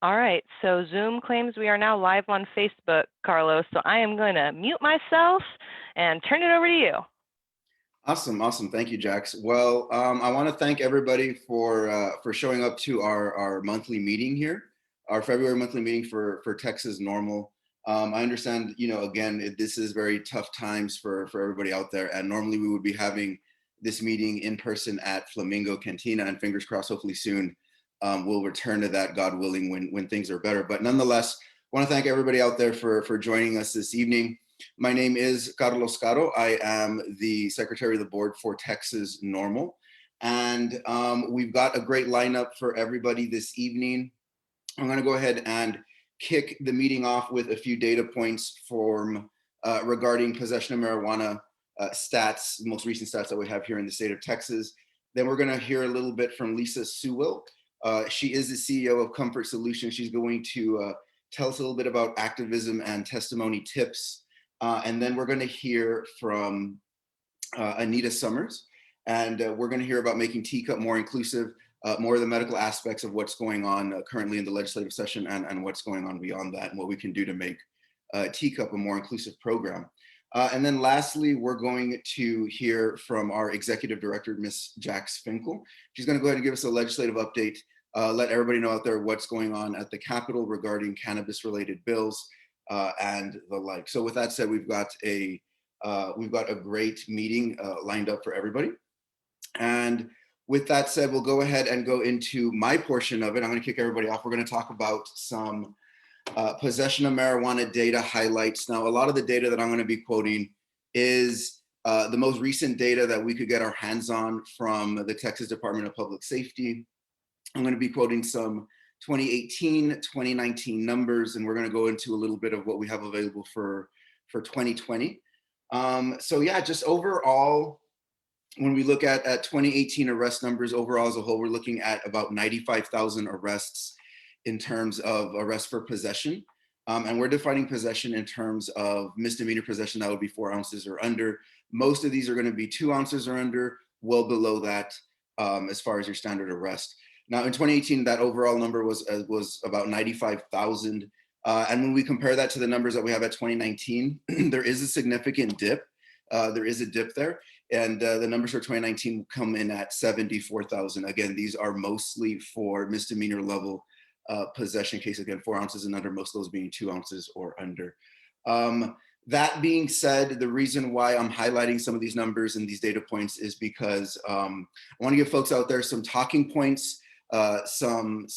All right, so Zoom claims we are now live on Facebook, Carlos, so I am going to mute myself and turn it over to you. Awesome, awesome. Thank you, Jax. Well, I want to thank everybody for showing up to our monthly meeting here, our February monthly meeting for Texas NORML. I understand, again, this is very tough times for everybody out there, and normally we would be having this meeting in person at Flamingo Cantina, and fingers crossed, hopefully soon we'll return to that, God willing, when things are better. But nonetheless, I want to thank everybody out there for joining us this evening. My name is Carlos Caro. I am the Secretary of the Board for Texas NORML. And we've got a great lineup for everybody this evening. I'm going to go ahead and kick the meeting off with a few data points regarding possession of marijuana stats, most recent stats that we have here in the state of Texas. Then we're going to hear a little bit from Lisa Sewell. She is the CEO of Comfort Solutions. She's going to tell us a little bit about activism and testimony tips. And then we're going to hear from Anita Sommers, and we're going to hear about making TCUP more inclusive, more of the medical aspects of what's going on currently in the legislative session and what's going on beyond that, and what we can do to make TCUP a more inclusive program. And then lastly, we're going to hear from our executive director, Ms. Jax Finkel. She's going to go ahead and give us a legislative update, let everybody know out there what's going on at the Capitol regarding cannabis-related bills, and the like. So with that said, we've got a great meeting lined up for everybody. And with that said, we'll go ahead and go into my portion of it. I'm going to kick everybody off. We're going to talk about some possession of marijuana data highlights. Now, a lot of the data that I'm going to be quoting is the most recent data that we could get our hands on from the Texas Department of Public Safety. I'm going to be quoting some 2018, 2019 numbers, and we're going to go into a little bit of what we have available for 2020. So yeah, just overall, when we look at 2018 arrest numbers overall as a whole, we're looking at about 95,000 arrests in terms of arrests for possession. And we're defining possession in terms of misdemeanor possession, that would be 4 ounces or under. Most of these are going to be 2 ounces or under, well below that as far as your standard arrest. Now, in 2018, that overall number was about 95,000. And when we compare that to the numbers that we have at 2019, there is a significant dip. There is a dip there. And the numbers for 2019 come in at 74,000. Again, these are mostly for misdemeanor level possession case. Again, 4 ounces and under, most of those being 2 ounces or under. That being said, the reason why I'm highlighting some of these numbers and these data points is because I want to give folks out there some talking points, some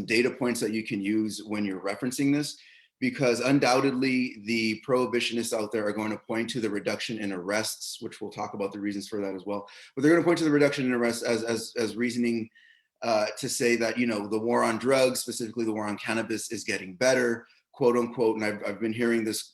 data points that you can use when you're referencing this, because undoubtedly the prohibitionists out there are going to point to the reduction in arrests, which we'll talk about the reasons for that as well. But they're going to point to the reduction in arrests as reasoning to say that, the war on drugs, specifically the war on cannabis, is getting better, quote unquote. And I've been hearing this,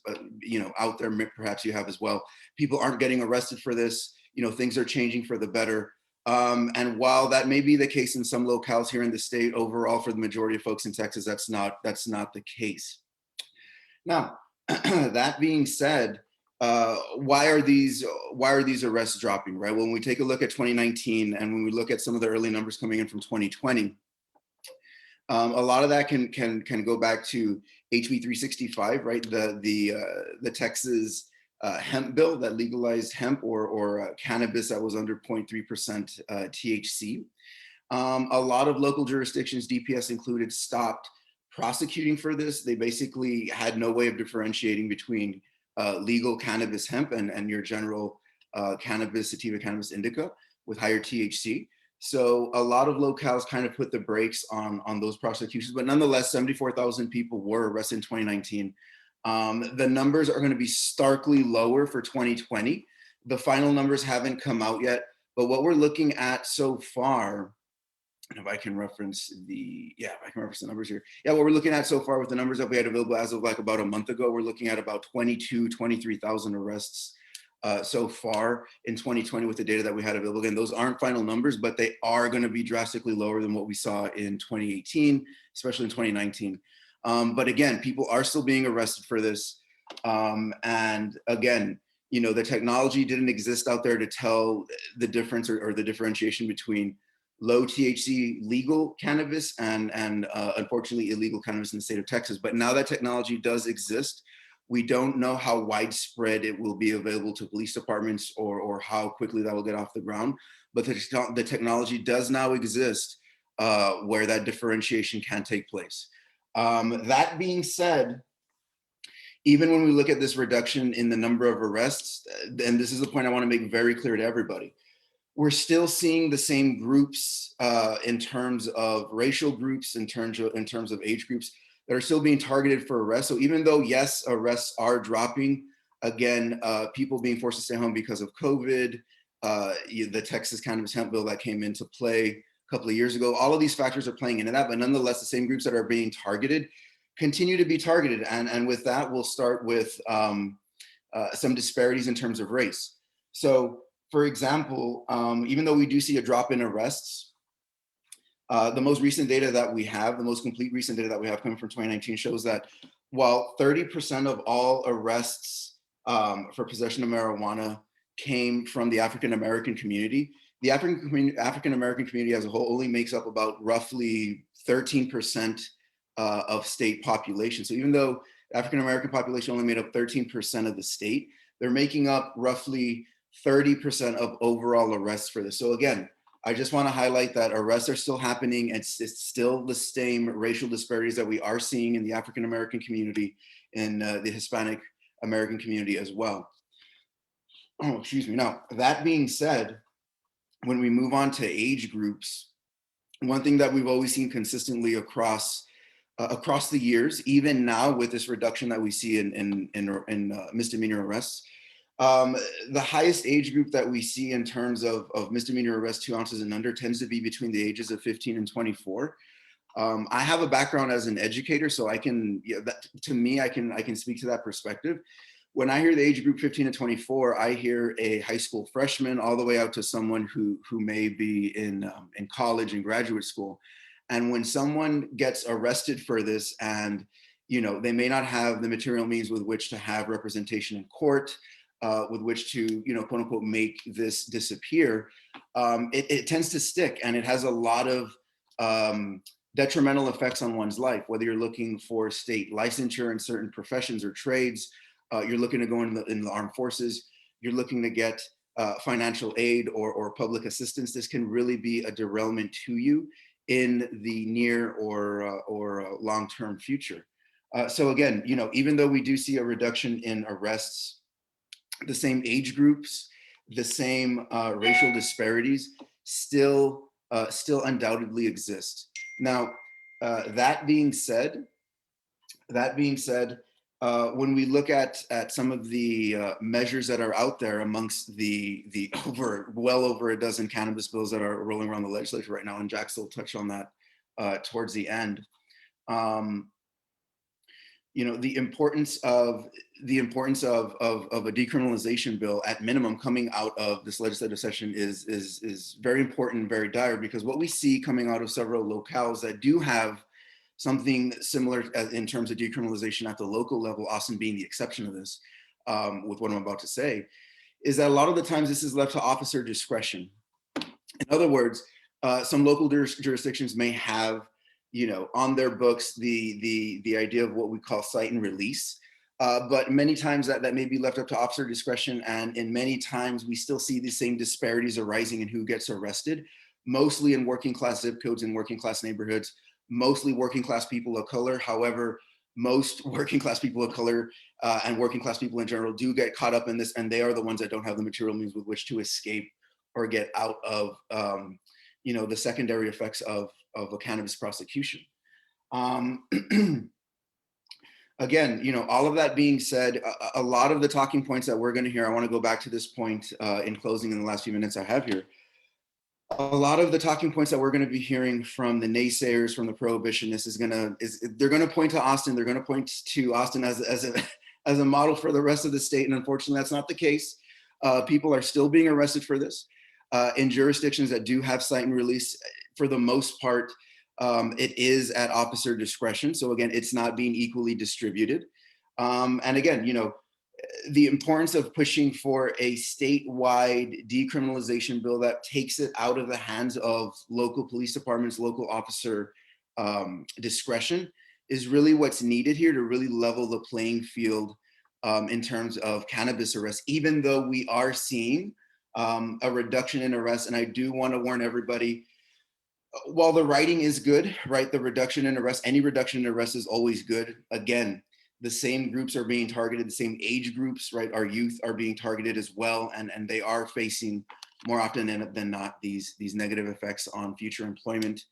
out there, perhaps you have as well. People aren't getting arrested for this. Things are changing for the better. And while that may be the case in some locales here in the state, overall for the majority of folks in Texas, that's not the case. Now, that being said, why are these arrests dropping, right? When we take a look at 2019 and when we look at some of the early numbers coming in from 2020, a lot of that can go back to HB 365, right? The Texas hemp bill that legalized hemp or cannabis that was under 0.3% THC. A lot of local jurisdictions, DPS included, stopped prosecuting for this. They basically had no way of differentiating between legal cannabis hemp and your general cannabis, sativa cannabis indica with higher THC. So a lot of locales kind of put the brakes on those prosecutions, but nonetheless, 74,000 people were arrested in 2019. The numbers are going to be starkly lower for 2020. The final numbers haven't come out yet, but what we're looking at so far, and if I can reference the numbers here. Yeah, what we're looking at so far with the numbers that we had available as of like about a month ago, we're looking at about 23,000 arrests so far in 2020 with the data that we had available. Again, those aren't final numbers, but they are going to be drastically lower than what we saw in 2018, especially in 2019. But again, people are still being arrested for this. And again, the technology didn't exist out there to tell the difference or the differentiation between low THC legal cannabis and unfortunately illegal cannabis in the state of Texas. But now that technology does exist, we don't know how widespread it will be available to police departments or how quickly that will get off the ground. But the technology does now exist where that differentiation can take place. That being said, even when we look at this reduction in the number of arrests, and this is a point I want to make very clear to everybody, we're still seeing the same groups in terms of racial groups, in terms of age groups that are still being targeted for arrests. So even though, yes, arrests are dropping, again, people being forced to stay home because of COVID, the Texas cannabis hemp bill that came into play a couple of years ago, all of these factors are playing into that, but nonetheless, the same groups that are being targeted continue to be targeted. And with that, we'll start with some disparities in terms of race. So, for example, even though we do see a drop in arrests, the most recent data that we have, the most complete recent data that we have coming from 2019 shows that while 30% of all arrests for possession of marijuana came from the African-American community, the African-American community as a whole only makes up about roughly 13% of state population. So even though African-American population only made up 13% of the state, they're making up roughly 30% of overall arrests for this. So again, I just want to highlight that arrests are still happening. It's still the same racial disparities that we are seeing in the African-American community and the Hispanic American community as well. Oh, excuse me. Now, that being said, when we move on to age groups, one thing that we've always seen consistently across the years, even now with this reduction that we see in misdemeanor arrests, the highest age group that we see in terms of misdemeanor arrests 2 ounces and under tends to be between the ages of 15 and 24. I have a background as an educator, so I can, to me, I can speak to that perspective. When I hear the age group 15 to 24, I hear a high school freshman all the way out to someone who may be in college and graduate school. And when someone gets arrested for this and, they may not have the material means with which to have representation in court, with which to, quote unquote, make this disappear, it tends to stick, and it has a lot of detrimental effects on one's life, whether you're looking for state licensure in certain professions or trades, you're looking to go in the armed forces, you're looking to get financial aid or public assistance. This can really be a derailment to you in the near or long-term future. So again, even though we do see a reduction in arrests, the same age groups, the same racial disparities still undoubtedly exist. Now, that being said, when we look at some of the measures that are out there amongst the well over a dozen cannabis bills that are rolling around the legislature right now, and Jax will touch on that towards the end. The importance of a decriminalization bill at minimum coming out of this legislative session is very important, very dire, because what we see coming out of several locales that do have something similar in terms of decriminalization at the local level, Austin being the exception of this, with what I'm about to say, is that a lot of the times this is left to officer discretion. In other words, some local jurisdictions may have, on their books, the idea of what we call cite and release. But many times that may be left up to officer discretion. And in many times we still see the same disparities arising in who gets arrested, mostly in working class zip codes and working class neighborhoods, mostly working class people of color. However, most working class people of color and working class people in general do get caught up in this, and they are the ones that don't have the material means with which to escape or get out of the secondary effects of a cannabis prosecution. Again, all of that being said, a lot of the talking points that we're going to hear, I want to go back to this point in closing in the last few minutes I have here. A lot of the talking points that we're going to be hearing from the naysayers, from the prohibitionists, they're going to point to Austin. They're going to point to Austin as a model for the rest of the state, and unfortunately, that's not the case. People are still being arrested for this in jurisdictions that do have cite and release. For the most part, it is at officer discretion. So again, it's not being equally distributed. And again, the importance of pushing for a statewide decriminalization bill that takes it out of the hands of local police departments, local officer discretion is really what's needed here to really level the playing field in terms of cannabis arrests, even though we are seeing a reduction in arrests. And I do want to warn everybody, while the writing is good, right, the reduction in arrests, any reduction in arrests is always good. Again, the same groups are being targeted, the same age groups, right? Our youth are being targeted as well, and they are facing more often than not these negative effects on future employment,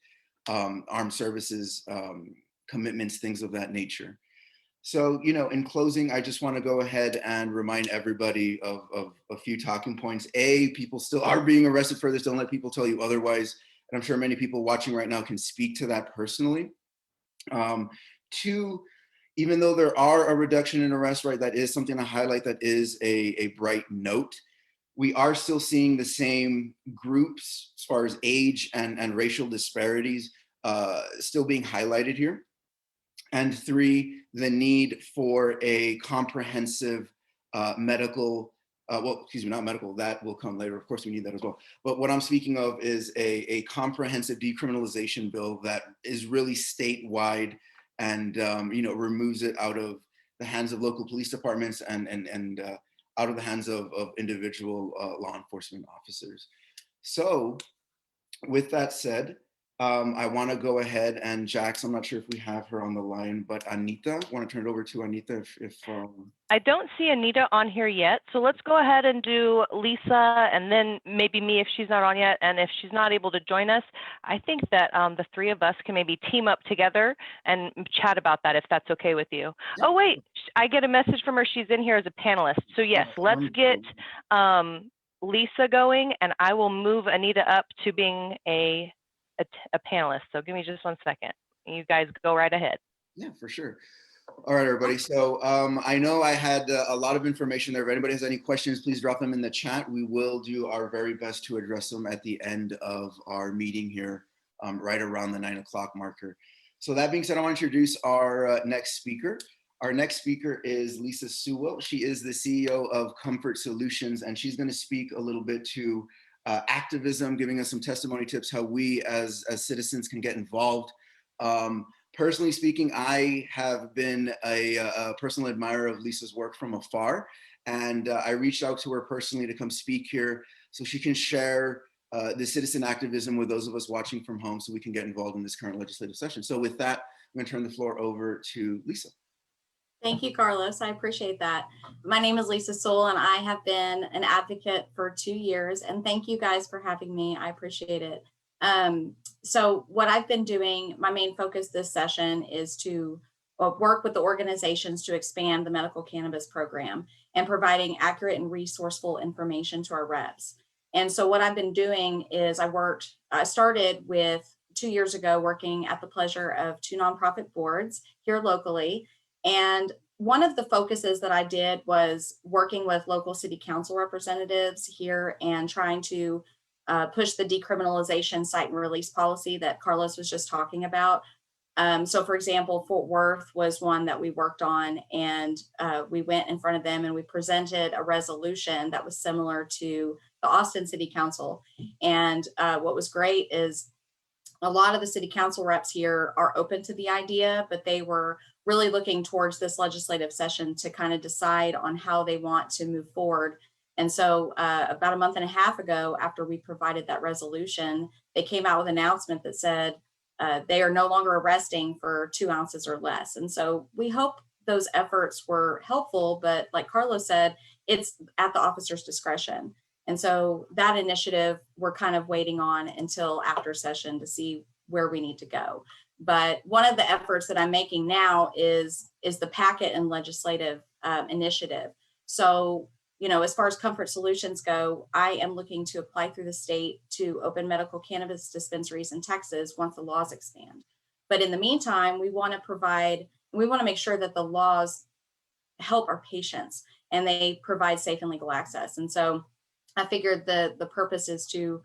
armed services, commitments, things of that nature. So, you know, in closing, I just want to go ahead and remind everybody of a few talking points. A, people still are being arrested for this. Don't let people tell you otherwise. And I'm sure many people watching right now can speak to that personally. Two, even though there are a reduction in arrests, right, that is something to highlight, that is a bright note. We are still seeing the same groups as far as age and racial disparities still being highlighted here. And three, the need for a comprehensive medical, well, excuse me, not medical, that will come later. Of course, we need that as well. But what I'm speaking of is a comprehensive decriminalization bill that is really statewide and you know, removes it out of the hands of local police departments and out of the hands of individual law enforcement officers. So with that said, I want to go ahead and Jax, I'm not sure if we have her on the line, but Anita, I want to turn it over to Anita if I don't see Anita on here yet, so let's go ahead and do Lisa and then maybe me if she's not on yet. And if she's not able to join us, I think that the three of us can maybe team up together and chat about that if that's okay with you. Yeah. Oh, wait, I get a message from her. She's in here as a panelist. So yes, let's get Lisa going, and I will move Anita up to being a panelist. So give me just 1 second. You guys go right ahead. Yeah, for sure. All right, everybody. So I know I had a lot of information there. If anybody has any questions, please drop them in the chat. We will do our very best to address them at the end of our meeting here, right around the 9 o'clock marker. So that being said, I want to introduce our next speaker. Our next speaker is Lisa Sewell. She is the CEO of Comfort Solutions, and she's going to speak a little bit to activism, giving us some testimony tips, how we as citizens can get involved. Personally speaking, I have been a personal admirer of Lisa's work from afar, and I reached out to her personally to come speak here so she can share the citizen activism with those of us watching from home so we can get involved in this current legislative session. So with that, I'm going to turn the floor over to Lisa. Thank you, Carlos. I appreciate that. My name is Lisa Sewell, and I have been an advocate for 2 years. And thank you guys for having me. I appreciate it. So what I've been doing, my main focus this session is to work with the organizations to expand the medical cannabis program and providing accurate and resourceful information to our reps. And so what I've been doing is I started with 2 years ago working at the pleasure of 2 nonprofit boards here locally. And one of the focuses that I did was working with local city council representatives here and trying to push the decriminalization cite and release policy that Carlos was just talking about. So for example, Fort Worth was one that we worked on, and we went in front of them and we presented a resolution that was similar to the Austin City Council. And what was great is a lot of the city council reps here are open to the idea, but they were really looking towards this legislative session to kind of decide on how they want to move forward. And so about a month and a half ago, after we provided that resolution, they came out with an announcement that said they are no longer arresting for 2 ounces or less. And so we hope those efforts were helpful, but like Carlos said, it's at the officer's discretion. And so that initiative, we're kind of waiting on until after session to see where we need to go. But one of the efforts that I'm making now is the packet and legislative initiative. So, you know, as far as Comfort Solutions go, I am looking to apply through the state to open medical cannabis dispensaries in Texas once the laws expand. But in the meantime, we want to make sure that the laws help our patients and they provide safe and legal access. And so I figured the purpose is to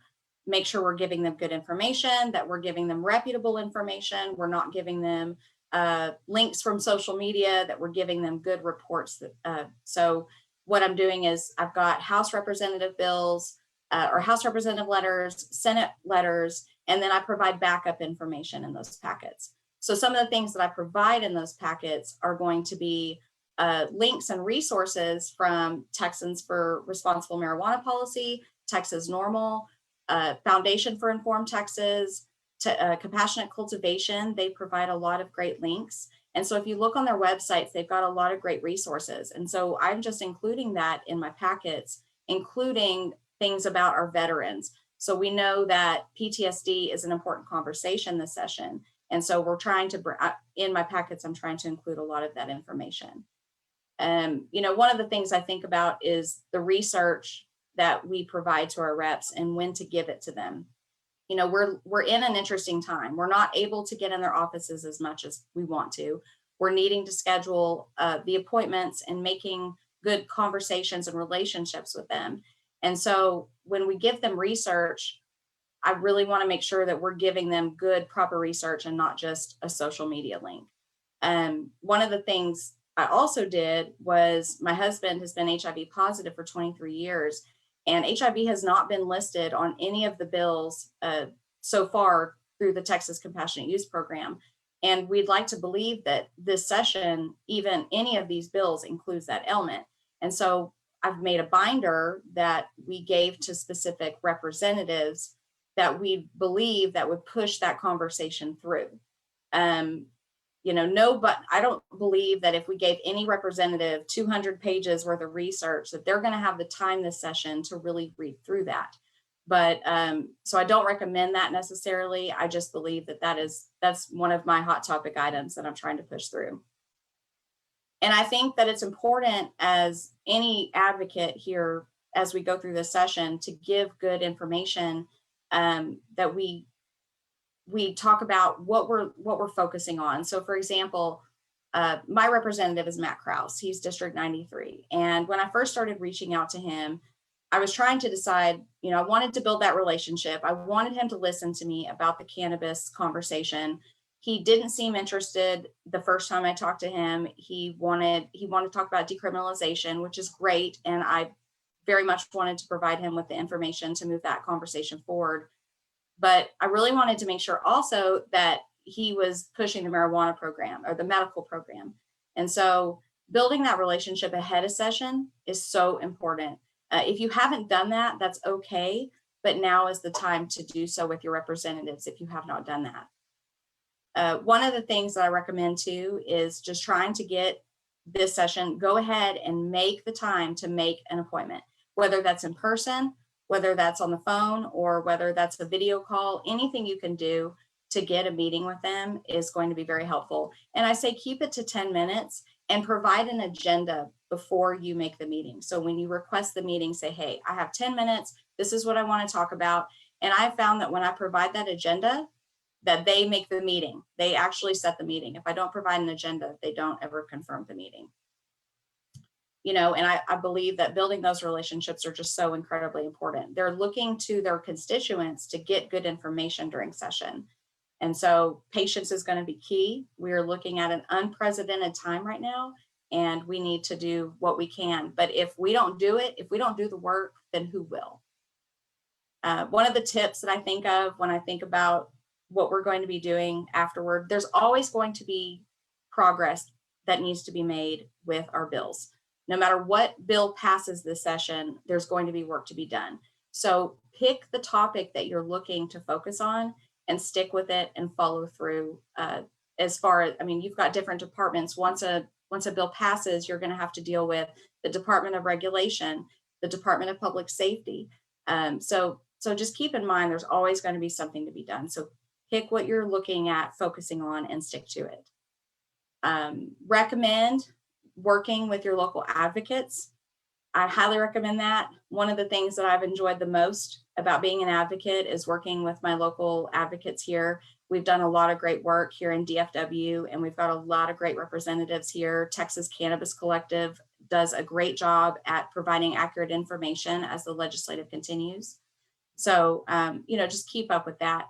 make sure we're giving them good information, that we're giving them reputable information. We're not giving them links from social media, that we're giving them good reports. So what I'm doing is I've got House representative bills or House representative letters, Senate letters, and then I provide backup information in those packets. So some of the things that I provide in those packets are going to be links and resources from Texans for Responsible Marijuana Policy, Texas NORML, Foundation for Informed Texas, Compassionate Cultivation. They provide a lot of great links. And so if you look on their websites, they've got a lot of great resources. And so I'm just including that in my packets, including things about our veterans. So we know that PTSD is an important conversation this session. And so we're trying to, in my packets, I'm trying to include a lot of that information. You know, one of the things I think about is the research that we provide to our reps and when to give it to them. You know, we're in an interesting time. We're not able to get in their offices as much as we want to. We're needing to schedule the appointments and making good conversations and relationships with them. And so when we give them research, I really want to make sure that we're giving them good, proper research and not just a social media link. One of the things I also did was my husband has been HIV positive for 23 years. And HIV has not been listed on any of the bills so far through the Texas Compassionate Use Program. And we'd like to believe that this session, even any of these bills, includes that element. And so I've made a binder that we gave to specific representatives that we believe that would push that conversation through. You know, but I don't believe that if we gave any representative 200 pages worth of research, that they're going to have the time this session to really read through that. But so I don't recommend that necessarily. I just believe that that's one of my hot topic items that I'm trying to push through. And I think that it's important as any advocate here, as we go through this session, to give good information that we talk about what we're focusing on. So for example, my representative is Matt Krause. He's District 93. And when I first started reaching out to him, I was trying to decide, you know, I wanted to build that relationship. I wanted him to listen to me about the cannabis conversation. He didn't seem interested the first time I talked to him. He wanted to talk about decriminalization, which is great. And I very much wanted to provide him with the information to move that conversation forward. But I really wanted to make sure also that he was pushing the marijuana program or the medical program. And so building that relationship ahead of session is so important. If you haven't done that, that's okay. But now is the time to do so with your representatives if you have not done that. One of the things that I recommend too is just trying to get this session, go ahead and make the time to make an appointment, whether that's in person, whether that's on the phone, or whether that's a video call. Anything you can do to get a meeting with them is going to be very helpful. And I say keep it to 10 minutes and provide an agenda before you make the meeting. So when you request the meeting, say, hey, I have 10 minutes. This is what I want to talk about. And I found that when I provide that agenda, that they make the meeting. They actually set the meeting. If I don't provide an agenda, they don't ever confirm the meeting. You know, and I believe that building those relationships are just so incredibly important. They're looking to their constituents to get good information during session. And so patience is going to be key. We are looking at an unprecedented time right now, and we need to do what we can. But if we don't do it, if we don't do the work, then who will? One of the tips that I think of when I think about what we're going to be doing afterward, there's always going to be progress that needs to be made with our bills. No matter what bill passes this session, there's going to be work to be done. So pick the topic that you're looking to focus on and stick with it and follow through. As far as, I mean, you've got different departments. Once a bill passes, you're going to have to deal with the Department of Regulation, the Department of Public Safety. So just keep in mind, there's always going to be something to be done. So pick what you're looking at, focusing on, and stick to it. Recommend working with your local advocates. I highly recommend that. One of the things that I've enjoyed the most about being an advocate is working with my local advocates here. We've done a lot of great work here in DFW, and we've got a lot of great representatives here. Texas Cannabis Collective does a great job at providing accurate information as the legislative continues. So, you know, just keep up with that.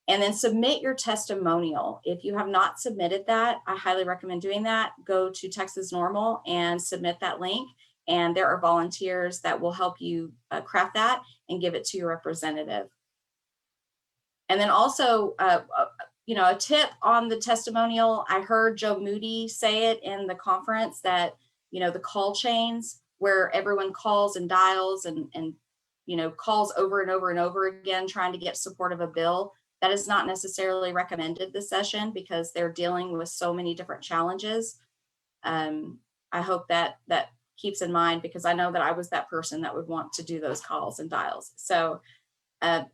And then submit your testimonial. If you have not submitted that, I highly recommend doing that. Go to Texas NORML and submit that link. and there are volunteers that will help you craft that and give it to your representative. And then also, you know, a tip on the testimonial, I heard Joe Moody say it in the conference that, you know, the call chains where everyone calls and dials and you know, calls over and over and over again, trying to get support of a bill, that is not necessarily recommended this session because they're dealing with so many different challenges. I hope that keeps in mind, because I know that I was that person that would want to do those calls and dials. So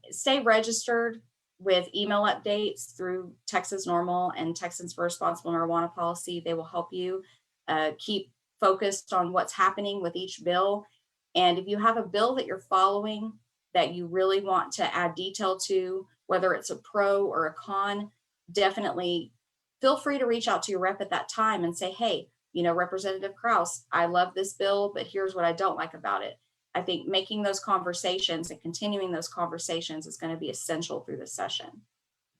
stay registered with email updates through Texas NORML and Texans for Responsible Marijuana Policy. They will help you keep focused on what's happening with each bill. And if you have a bill that you're following that you really want to add detail to, whether it's a pro or a con, definitely feel free to reach out to your rep at that time and say, hey, you know, Representative Kraus, I love this bill, but here's what I don't like about it. I think making those conversations and continuing those conversations is going to be essential through this session.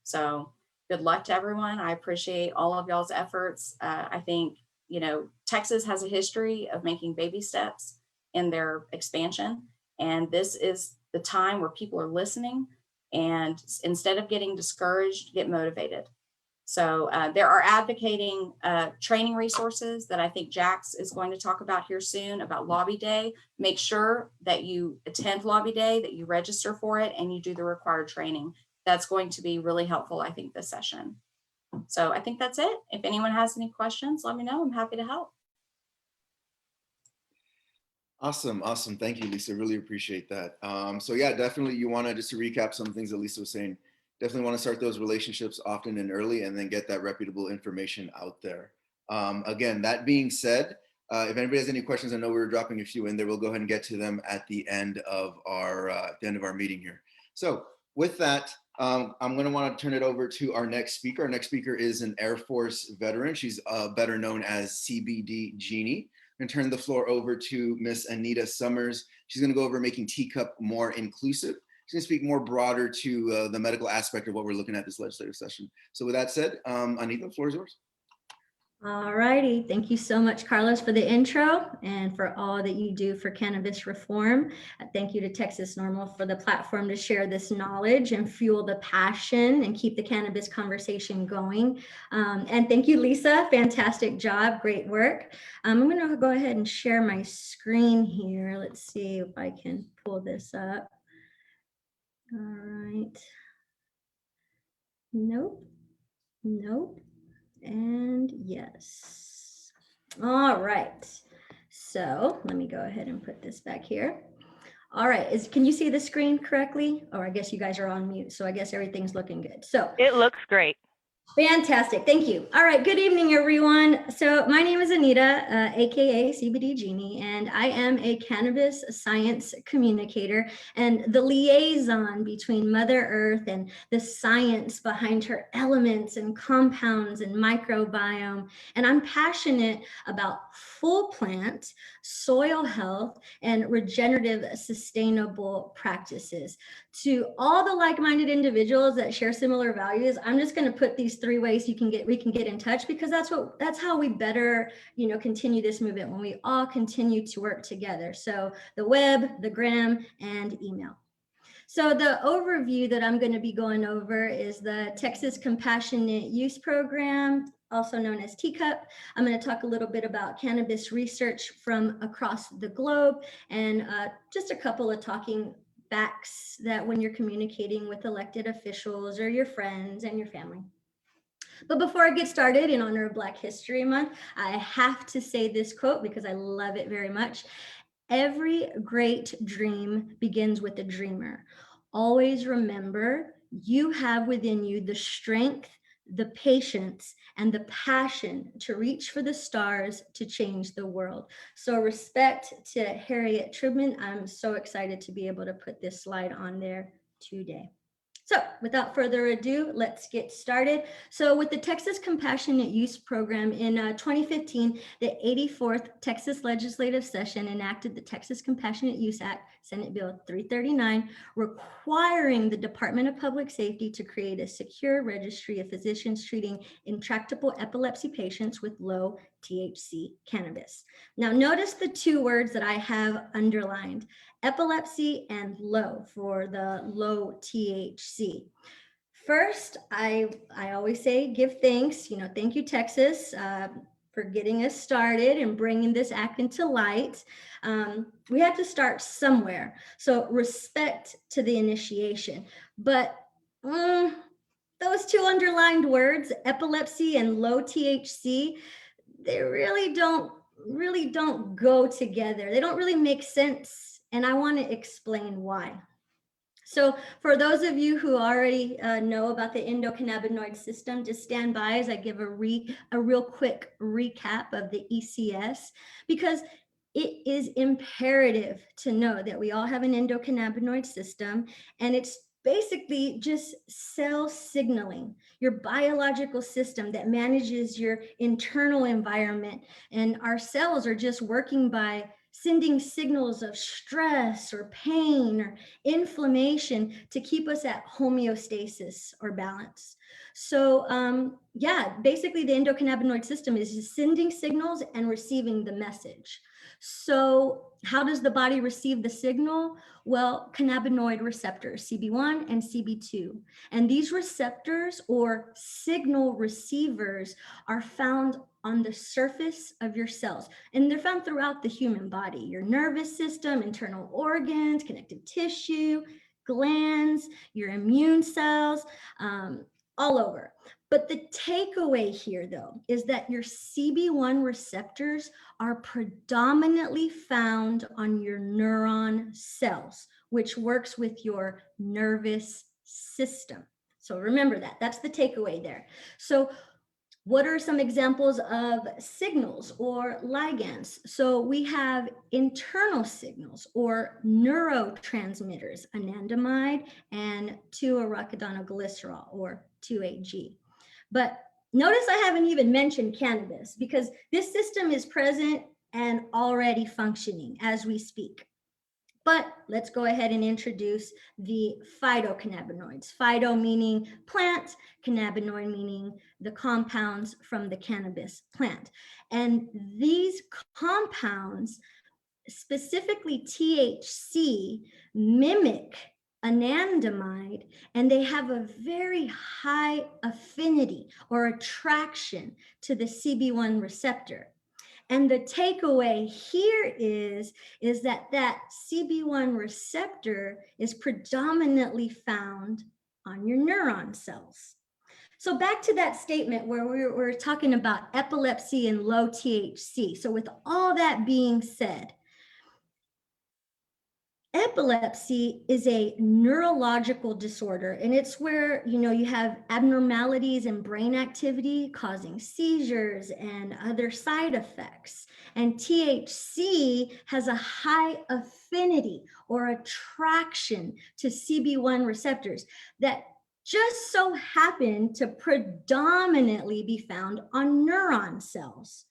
So good luck to everyone. I appreciate all of y'all's efforts. I think, you know, Texas has a history of making baby steps in their expansion. And this is the time where people are listening, and instead of getting discouraged, get motivated. So there are advocating training resources that I think Jax is going to talk about here soon about Lobby Day. Make sure that you attend Lobby Day, that you register for it, and you do the required training. That's going to be really helpful, I think, this session. So I think that's it. If anyone has any questions, let me know. I'm happy to help. Awesome. Awesome. Thank you, Lisa. Really appreciate that. So yeah, definitely you want to, just to recap some things that Lisa was saying, definitely want to start those relationships often and early, and then get that reputable information out there. Again, that being said, if anybody has any questions, I know we were dropping a few in there. We'll go ahead and get to them at the end of our meeting here. So with that, I'm going to want to turn it over to our next speaker. Our next speaker is an Air Force veteran. She's better known as CBD Genie. I'm going to turn the floor over to Miss Anita Sommers. She's going to go over making TCUP more inclusive. She's going to speak more broader to the medical aspect of what we're looking at this legislative session. So with that said, Anita, the floor is yours. All righty. Thank you so much, Carlos, for the intro and for all that you do for cannabis reform. Thank you to Texas NORML for the platform to share this knowledge and fuel the passion and keep the cannabis conversation going. And thank you, Lisa. Fantastic job. Great work. I'm going to go ahead and share my screen here. Let's see if I can pull this up. All right. Nope. Nope. And yes. All right. So let me go ahead and put this back here. All right. Can you see the screen correctly? Or I guess you guys are on mute. So I guess everything's looking good. So it looks great. Fantastic. Thank you. All right. Good evening, everyone. So my name is Anita, AKA CBD Genie, and I am a cannabis science communicator and the liaison between Mother Earth and the science behind her elements and compounds and microbiome. And I'm passionate about full plant, soil health, and regenerative sustainable practices. To all the like-minded individuals that share similar values, I'm just going to put these 3 ways we can get in touch, because that's how we better, continue this movement, when we all continue to work together. So the web, the gram, and email. So the overview that I'm going to be going over is the Texas Compassionate Use Program, also known as TCUP. I'm going to talk a little bit about cannabis research from across the globe, and just a couple of talking facts that when you're communicating with elected officials or your friends and your family. But before I get started, in honor of Black History Month, I have to say this quote because I love it very much. Every great dream begins with a dreamer. Always remember, you have within you the strength, the patience, and the passion to reach for the stars to change the world. So respect to Harriet Tubman. I'm so excited to be able to put this slide on there today. So without further ado, let's get started. So with the Texas Compassionate Use Program in 2015, the 84th Texas Legislative Session enacted the Texas Compassionate Use Act, Senate Bill 339, requiring the Department of Public Safety to create a secure registry of physicians treating intractable epilepsy patients with low THC cannabis. Now notice the two words that I have underlined, epilepsy and low, for the low THC. First, I always say give thanks, thank you, Texas, for getting us started and bringing this act into light. We have to start somewhere. So respect to the initiation. But those two underlined words, epilepsy and low THC, they really don't go together. They don't really make sense. And I want to explain why. So for those of you who already know about the endocannabinoid system, just stand by as I give a real quick recap of the ECS, because it is imperative to know that we all have an endocannabinoid system, and it's basically just cell signaling, your biological system that manages your internal environment. And our cells are just working by sending signals of stress or pain or inflammation to keep us at homeostasis or balance. So yeah, basically the endocannabinoid system is just sending signals and receiving the message. So how does the body receive the signal? Well, cannabinoid receptors, CB1 and CB2. And these receptors or signal receivers are found on the surface of your cells. And they're found throughout the human body, your nervous system, internal organs, connective tissue, glands, your immune cells, all over. But the takeaway here, though, is that your CB1 receptors are predominantly found on your neuron cells, which works with your nervous system. So remember that. That's the takeaway there. So what are some examples of signals or ligands? So we have internal signals or neurotransmitters, anandamide and 2-arachidonoglycerol or 2-AG. But notice I haven't even mentioned cannabis, because this system is present and already functioning as we speak. But let's go ahead and introduce the phytocannabinoids. Phyto meaning plant, cannabinoid meaning the compounds from the cannabis plant. And these compounds, specifically THC, mimic anandamide, and they have a very high affinity or attraction to the CB1 receptor. And the takeaway here is that CB1 receptor is predominantly found on your neuron cells. So back to that statement where we're talking about epilepsy and low THC. So with all that being said, epilepsy is a neurological disorder, and it's where you have abnormalities in brain activity causing seizures and other side effects. And THC has a high affinity or attraction to CB1 receptors that just so happen to predominantly be found on neuron cells.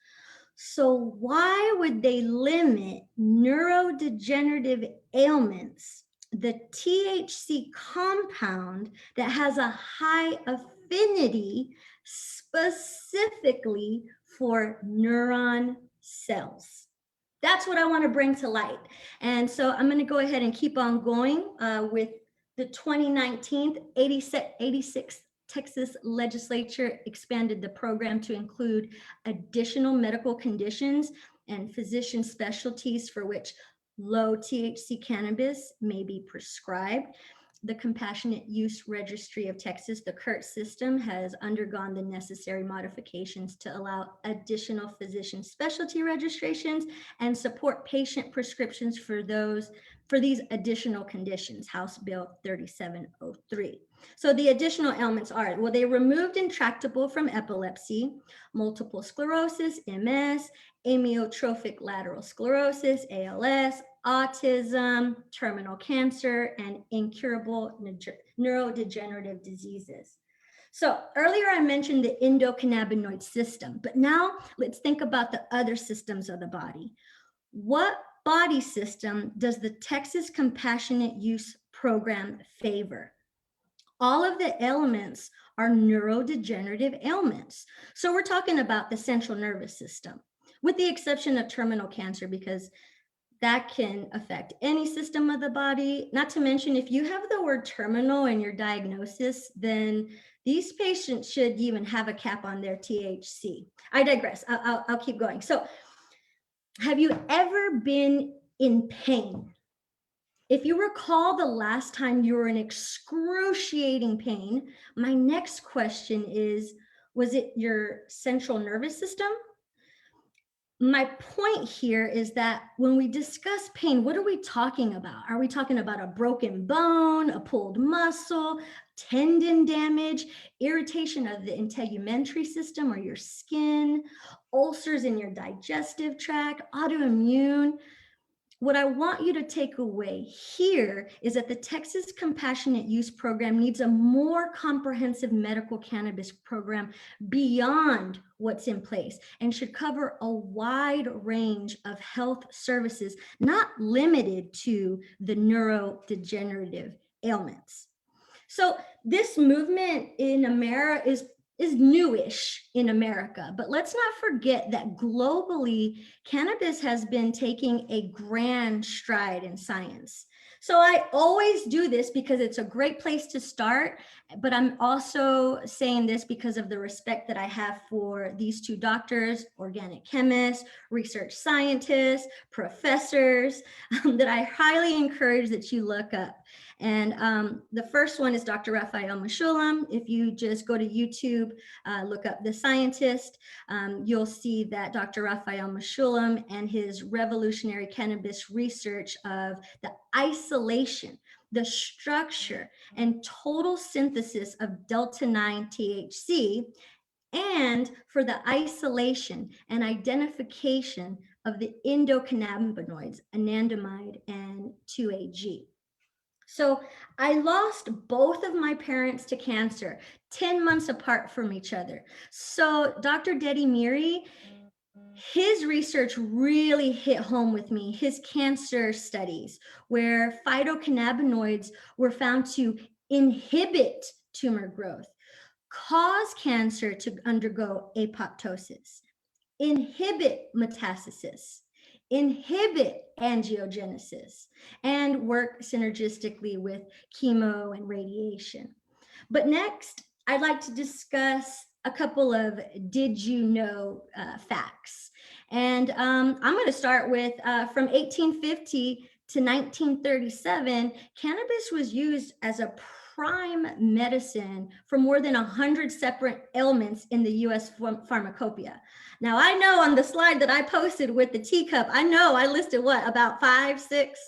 So why would they limit neurodegenerative ailments, the THC compound that has a high affinity specifically for neuron cells? That's what I want to bring to light. And so I'm going to go ahead and keep on going with the 2019 86th Texas legislature expanded the program to include additional medical conditions and physician specialties for which low THC cannabis may be prescribed. The Compassionate Use Registry of Texas, the CURT system, has undergone the necessary modifications to allow additional physician specialty registrations and support patient prescriptions for these additional conditions, House Bill 3703. So the additional ailments are, well, they removed intractable from epilepsy, multiple sclerosis, MS, amyotrophic lateral sclerosis, ALS, autism, terminal cancer, and incurable neurodegenerative diseases. So earlier I mentioned the endocannabinoid system, but now let's think about the other systems of the body. What body system does the Texas Compassionate Use Program favor? All of the elements are neurodegenerative ailments. So we're talking about the central nervous system, with the exception of terminal cancer, because that can affect any system of the body. Not to mention, if you have the word terminal in your diagnosis, then these patients should even have a cap on their THC. I digress. I'll keep going. So have you ever been in pain? If you recall the last time you were in excruciating pain, my next question is, was it your central nervous system? My point here is that when we discuss pain, what are we talking about? Are we talking about a broken bone, a pulled muscle, tendon damage, irritation of the integumentary system or your skin, ulcers in your digestive tract, autoimmune? What I want you to take away here is that the Texas Compassionate Use Program needs a more comprehensive medical cannabis program beyond what's in place, and should cover a wide range of health services, not limited to the neurodegenerative ailments. So this movement in America is newish in America, but let's not forget that globally, cannabis has been taking a grand stride in science. So I always do this because it's a great place to start, but I'm also saying this because of the respect that I have for these two doctors, organic chemists, research scientists, professors, that I highly encourage that you look up. And the first one is Dr. Raphael Mechoulam. If you just go to YouTube, look up The Scientist, you'll see that Dr. Raphael Mechoulam and his revolutionary cannabis research of the isolation, the structure, and total synthesis of delta-9 THC, and for the isolation and identification of the endocannabinoids, anandamide and 2-AG. So I lost both of my parents to cancer 10 months apart from each other. So Dr. Dedi Miri, his research really hit home with me, his cancer studies, where phytocannabinoids were found to inhibit tumor growth, cause cancer to undergo apoptosis, inhibit metastasis, inhibit angiogenesis, and work synergistically with chemo and radiation. But next, I'd like to discuss a couple of did you know facts. And I'm going to start with from 1850 to 1937, cannabis was used as a prime medicine for more than 100 separate ailments in the US pharmacopoeia. Now, I know on the slide that I posted with the teacup, I know I listed what, about 5, 6?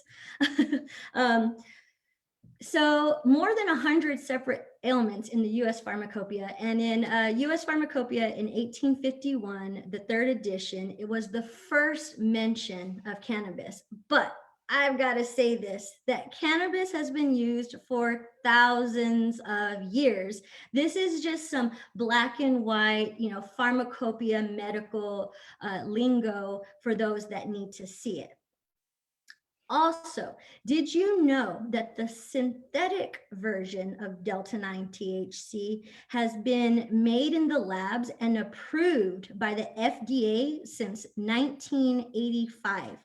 So more than 100 separate ailments in the US Pharmacopoeia. And in US Pharmacopoeia in 1851, the 3rd edition, it was the first mention of cannabis. But I've got to say this, that cannabis has been used for thousands of years. This is just some black and white, pharmacopoeia medical lingo for those that need to see it. Also, did you know that the synthetic version of delta-9 THC has been made in the labs and approved by the FDA since 1985?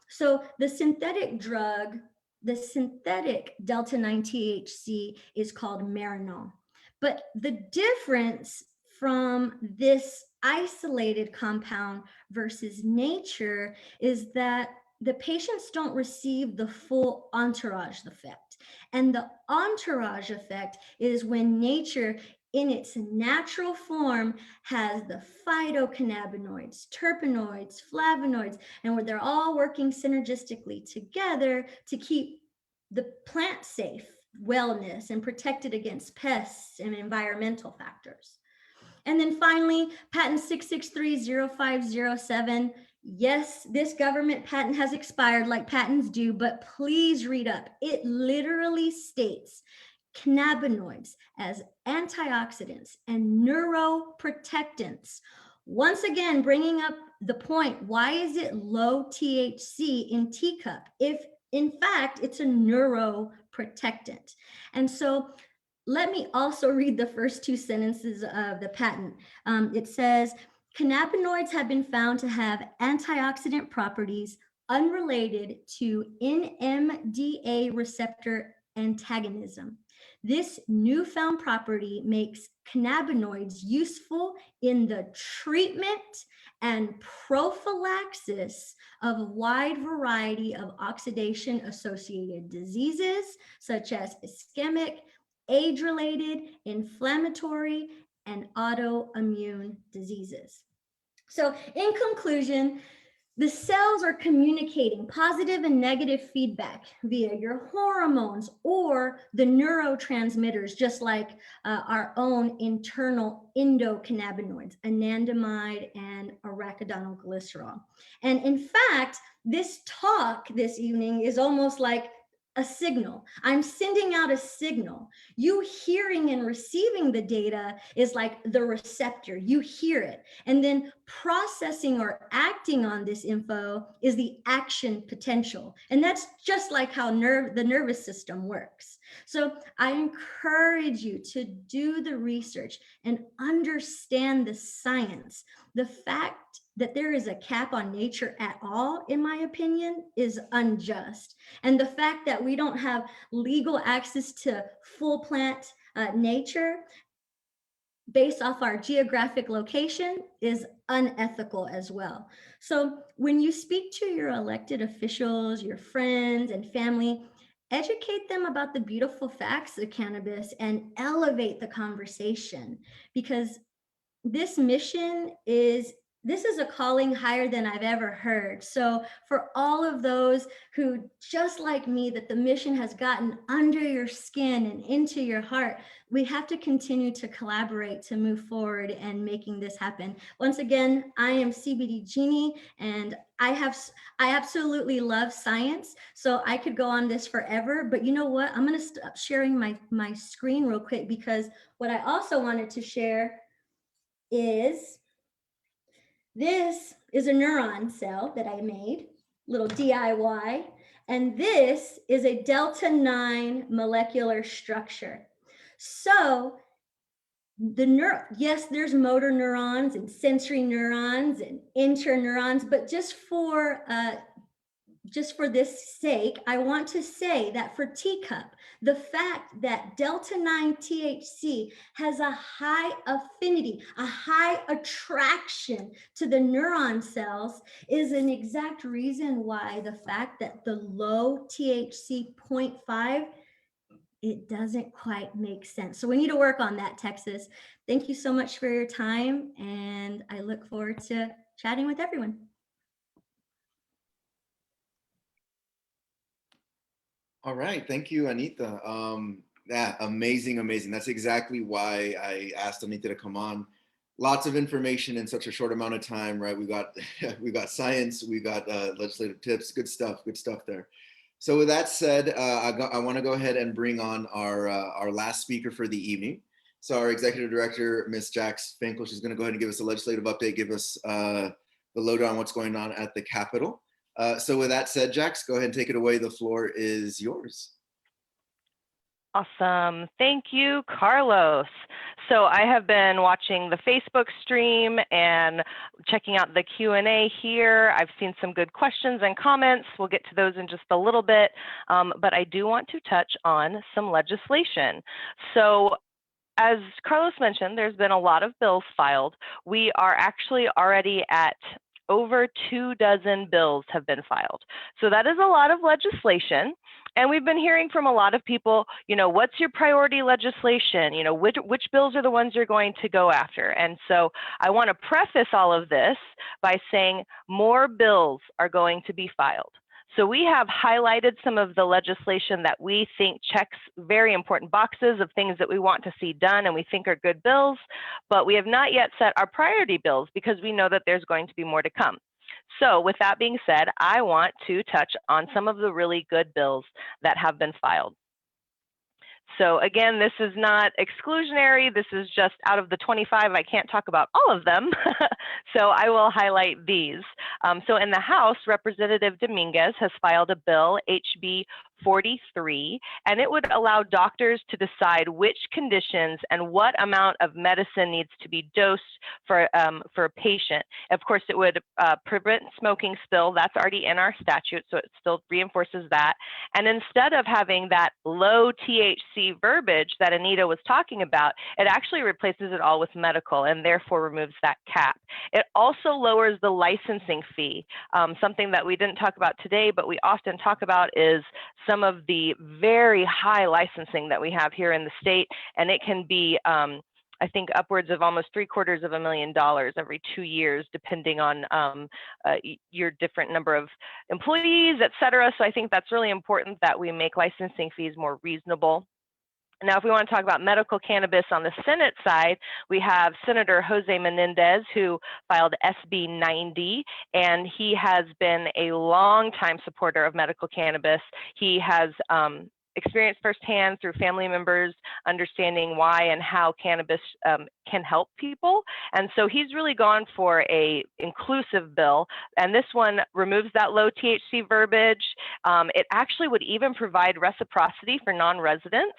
So the synthetic drug, the synthetic delta-9 THC is called Marinol. But the difference from this isolated compound versus nature is that the patients don't receive the full entourage effect. And the entourage effect is when nature in its natural form has the phytocannabinoids, terpenoids, flavonoids, and where they're all working synergistically together to keep the plant safe, wellness, and protected against pests and environmental factors. And then finally, patent 6630507. Yes, this government patent has expired like patents do, but please read up. It literally states cannabinoids as antioxidants and neuroprotectants. Once again, bringing up the point, why is it low THC in teacup if in fact it's a neuroprotectant? And so let me also read the first two sentences of the patent. It says, cannabinoids have been found to have antioxidant properties unrelated to NMDA receptor antagonism. This newfound property makes cannabinoids useful in the treatment and prophylaxis of a wide variety of oxidation-associated diseases, such as ischemic, age-related, inflammatory, and autoimmune diseases. So in conclusion, the cells are communicating positive and negative feedback via your hormones or the neurotransmitters, just like our own internal endocannabinoids, anandamide and arachidonoglycerol. And in fact, this talk this evening is almost like a signal. I'm sending out a signal. You hearing and receiving the data is like the receptor. You hear it. And then processing or acting on this info is the action potential. And that's just like how the nervous system works. So I encourage you to do the research and understand the science. The fact that there is a cap on nature at all, in my opinion, is unjust. And the fact that we don't have legal access to full plant nature based off our geographic location is unethical as well. So when you speak to your elected officials, your friends and family, educate them about the beautiful facts of cannabis and elevate the conversation, because this mission is a calling higher than I've ever heard. So for all of those who, just like me, that the mission has gotten under your skin and into your heart, we have to continue to collaborate to move forward and making this happen. Once again, I am CBD Genie, and I absolutely love science. So I could go on this forever, but you know what? I'm gonna stop sharing my screen real quick, because what I also wanted to share is this is a neuron cell that I made, little DIY, and this is a delta 9 molecular structure. So yes, there's motor neurons and sensory neurons and interneurons, but just for this sake, I want to say that for TCUP, the fact that delta 9 THC has a high affinity, a high attraction to the neuron cells is an exact reason why the fact that the low THC 0.5, it doesn't quite make sense. So we need to work on that, Texas. Thank you so much for your time, and I look forward to chatting with everyone. All right, thank you, Anita. Yeah, amazing, amazing. That's exactly why I asked Anita to come on. Lots of information in such a short amount of time, right? We got science, we got legislative tips, good stuff there. So with that said, I want to go ahead and bring on our last speaker for the evening. So our executive director, Ms. Jax Finkel, she's going to go ahead and give us a legislative update, give us the lowdown on what's going on at the Capitol. So with that said, Jax, go ahead and take it away. The floor is yours. Awesome. Thank you, Carlos. So I have been watching the Facebook stream and checking out the Q&A here. I've seen some good questions and comments. We'll get to those in just a little bit, but I do want to touch on some legislation. So as Carlos mentioned, there's been a lot of bills filed. We are actually already at over 24 bills have been filed. So that is a lot of legislation. And we've been hearing from a lot of people, you know, what's your priority legislation? You know, which bills are the ones you're going to go after? And so I want to preface all of this by saying more bills are going to be filed. So we have highlighted some of the legislation that we think checks very important boxes of things that we want to see done and we think are good bills, but we have not yet set our priority bills because we know that there's going to be more to come. So with that being said, I want to touch on some of the really good bills that have been filed. So again, this is not exclusionary. This is just out of the 25. I can't talk about all of them. So I will highlight these. So in the House, Representative Dominguez has filed a bill, HB 43, and it would allow doctors to decide which conditions and what amount of medicine needs to be dosed for a patient. Of course, it would prevent smoking still. That's already in our statute, so it still reinforces that. And instead of having that low THC verbiage that Anita was talking about, it actually replaces it all with medical and therefore removes that cap. It also lowers the licensing fee. Something that we didn't talk about today, but we often talk about is some of the very high licensing that we have here in the state, and it can be I think upwards of almost $750,000 every 2 years, depending on your different number of employees, et cetera. So I think that's really important that we make licensing fees more reasonable. Now, if we want to talk about medical cannabis on the Senate side, we have Senator Jose Menendez, who filed SB 90, and he has been a longtime supporter of medical cannabis. He has experienced firsthand through family members understanding why and how cannabis can help people. And so he's really gone for a inclusive bill. And this one removes that low THC verbiage. It actually would even provide reciprocity for non-residents.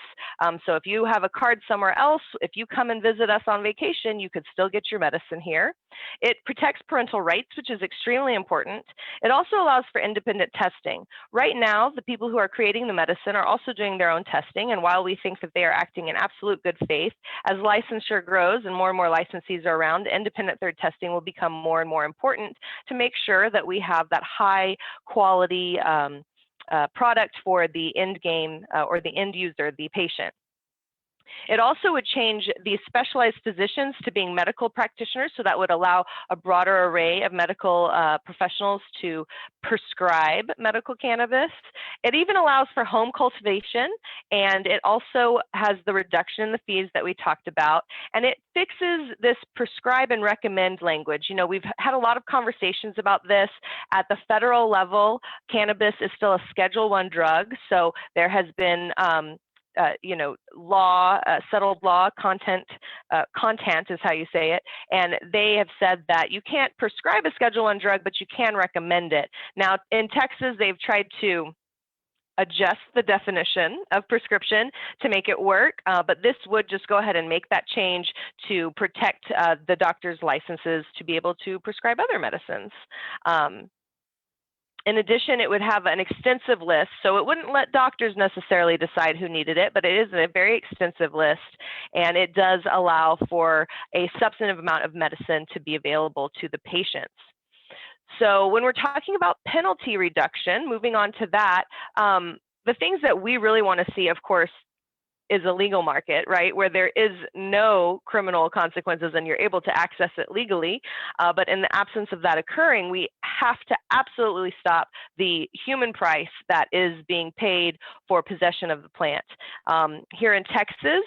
So if you have a card somewhere else, if you come and visit us on vacation, you could still get your medicine here. It protects parental rights, which is extremely important. It also allows for independent testing. Right now, the people who are creating the medicine are also doing their own testing. And while we think that they are acting in absolute good faith, as licensure grows and more licensees are around, independent third testing will become more and more important to make sure that we have that high quality product for the end game or the end user, the patient. It also would change the specialized physicians to being medical practitioners, so that would allow a broader array of medical professionals to prescribe medical cannabis. It even allows for home cultivation, and it also has the reduction in the fees that we talked about, and it fixes this prescribe and recommend language. You know, we've had a lot of conversations about this. At the federal level, cannabis is still a Schedule I drug, so there has been you know, law, settled law, content is how you say it, and they have said that you can't prescribe a Schedule I drug, but you can recommend it. Now, in Texas, they've tried to adjust the definition of prescription to make it work, but this would just go ahead and make that change to protect the doctor's licenses to be able to prescribe other medicines. In addition, it would have an extensive list, so it wouldn't let doctors necessarily decide who needed it, but it is a very extensive list, and it does allow for a substantive amount of medicine to be available to the patients. So when we're talking about penalty reduction, moving on to that, the things that we really want to see, of course, is a legal market, right, where there is no criminal consequences and you're able to access it legally. But in the absence of that occurring, we have to absolutely stop the human price that is being paid for possession of the plant. Here in Texas,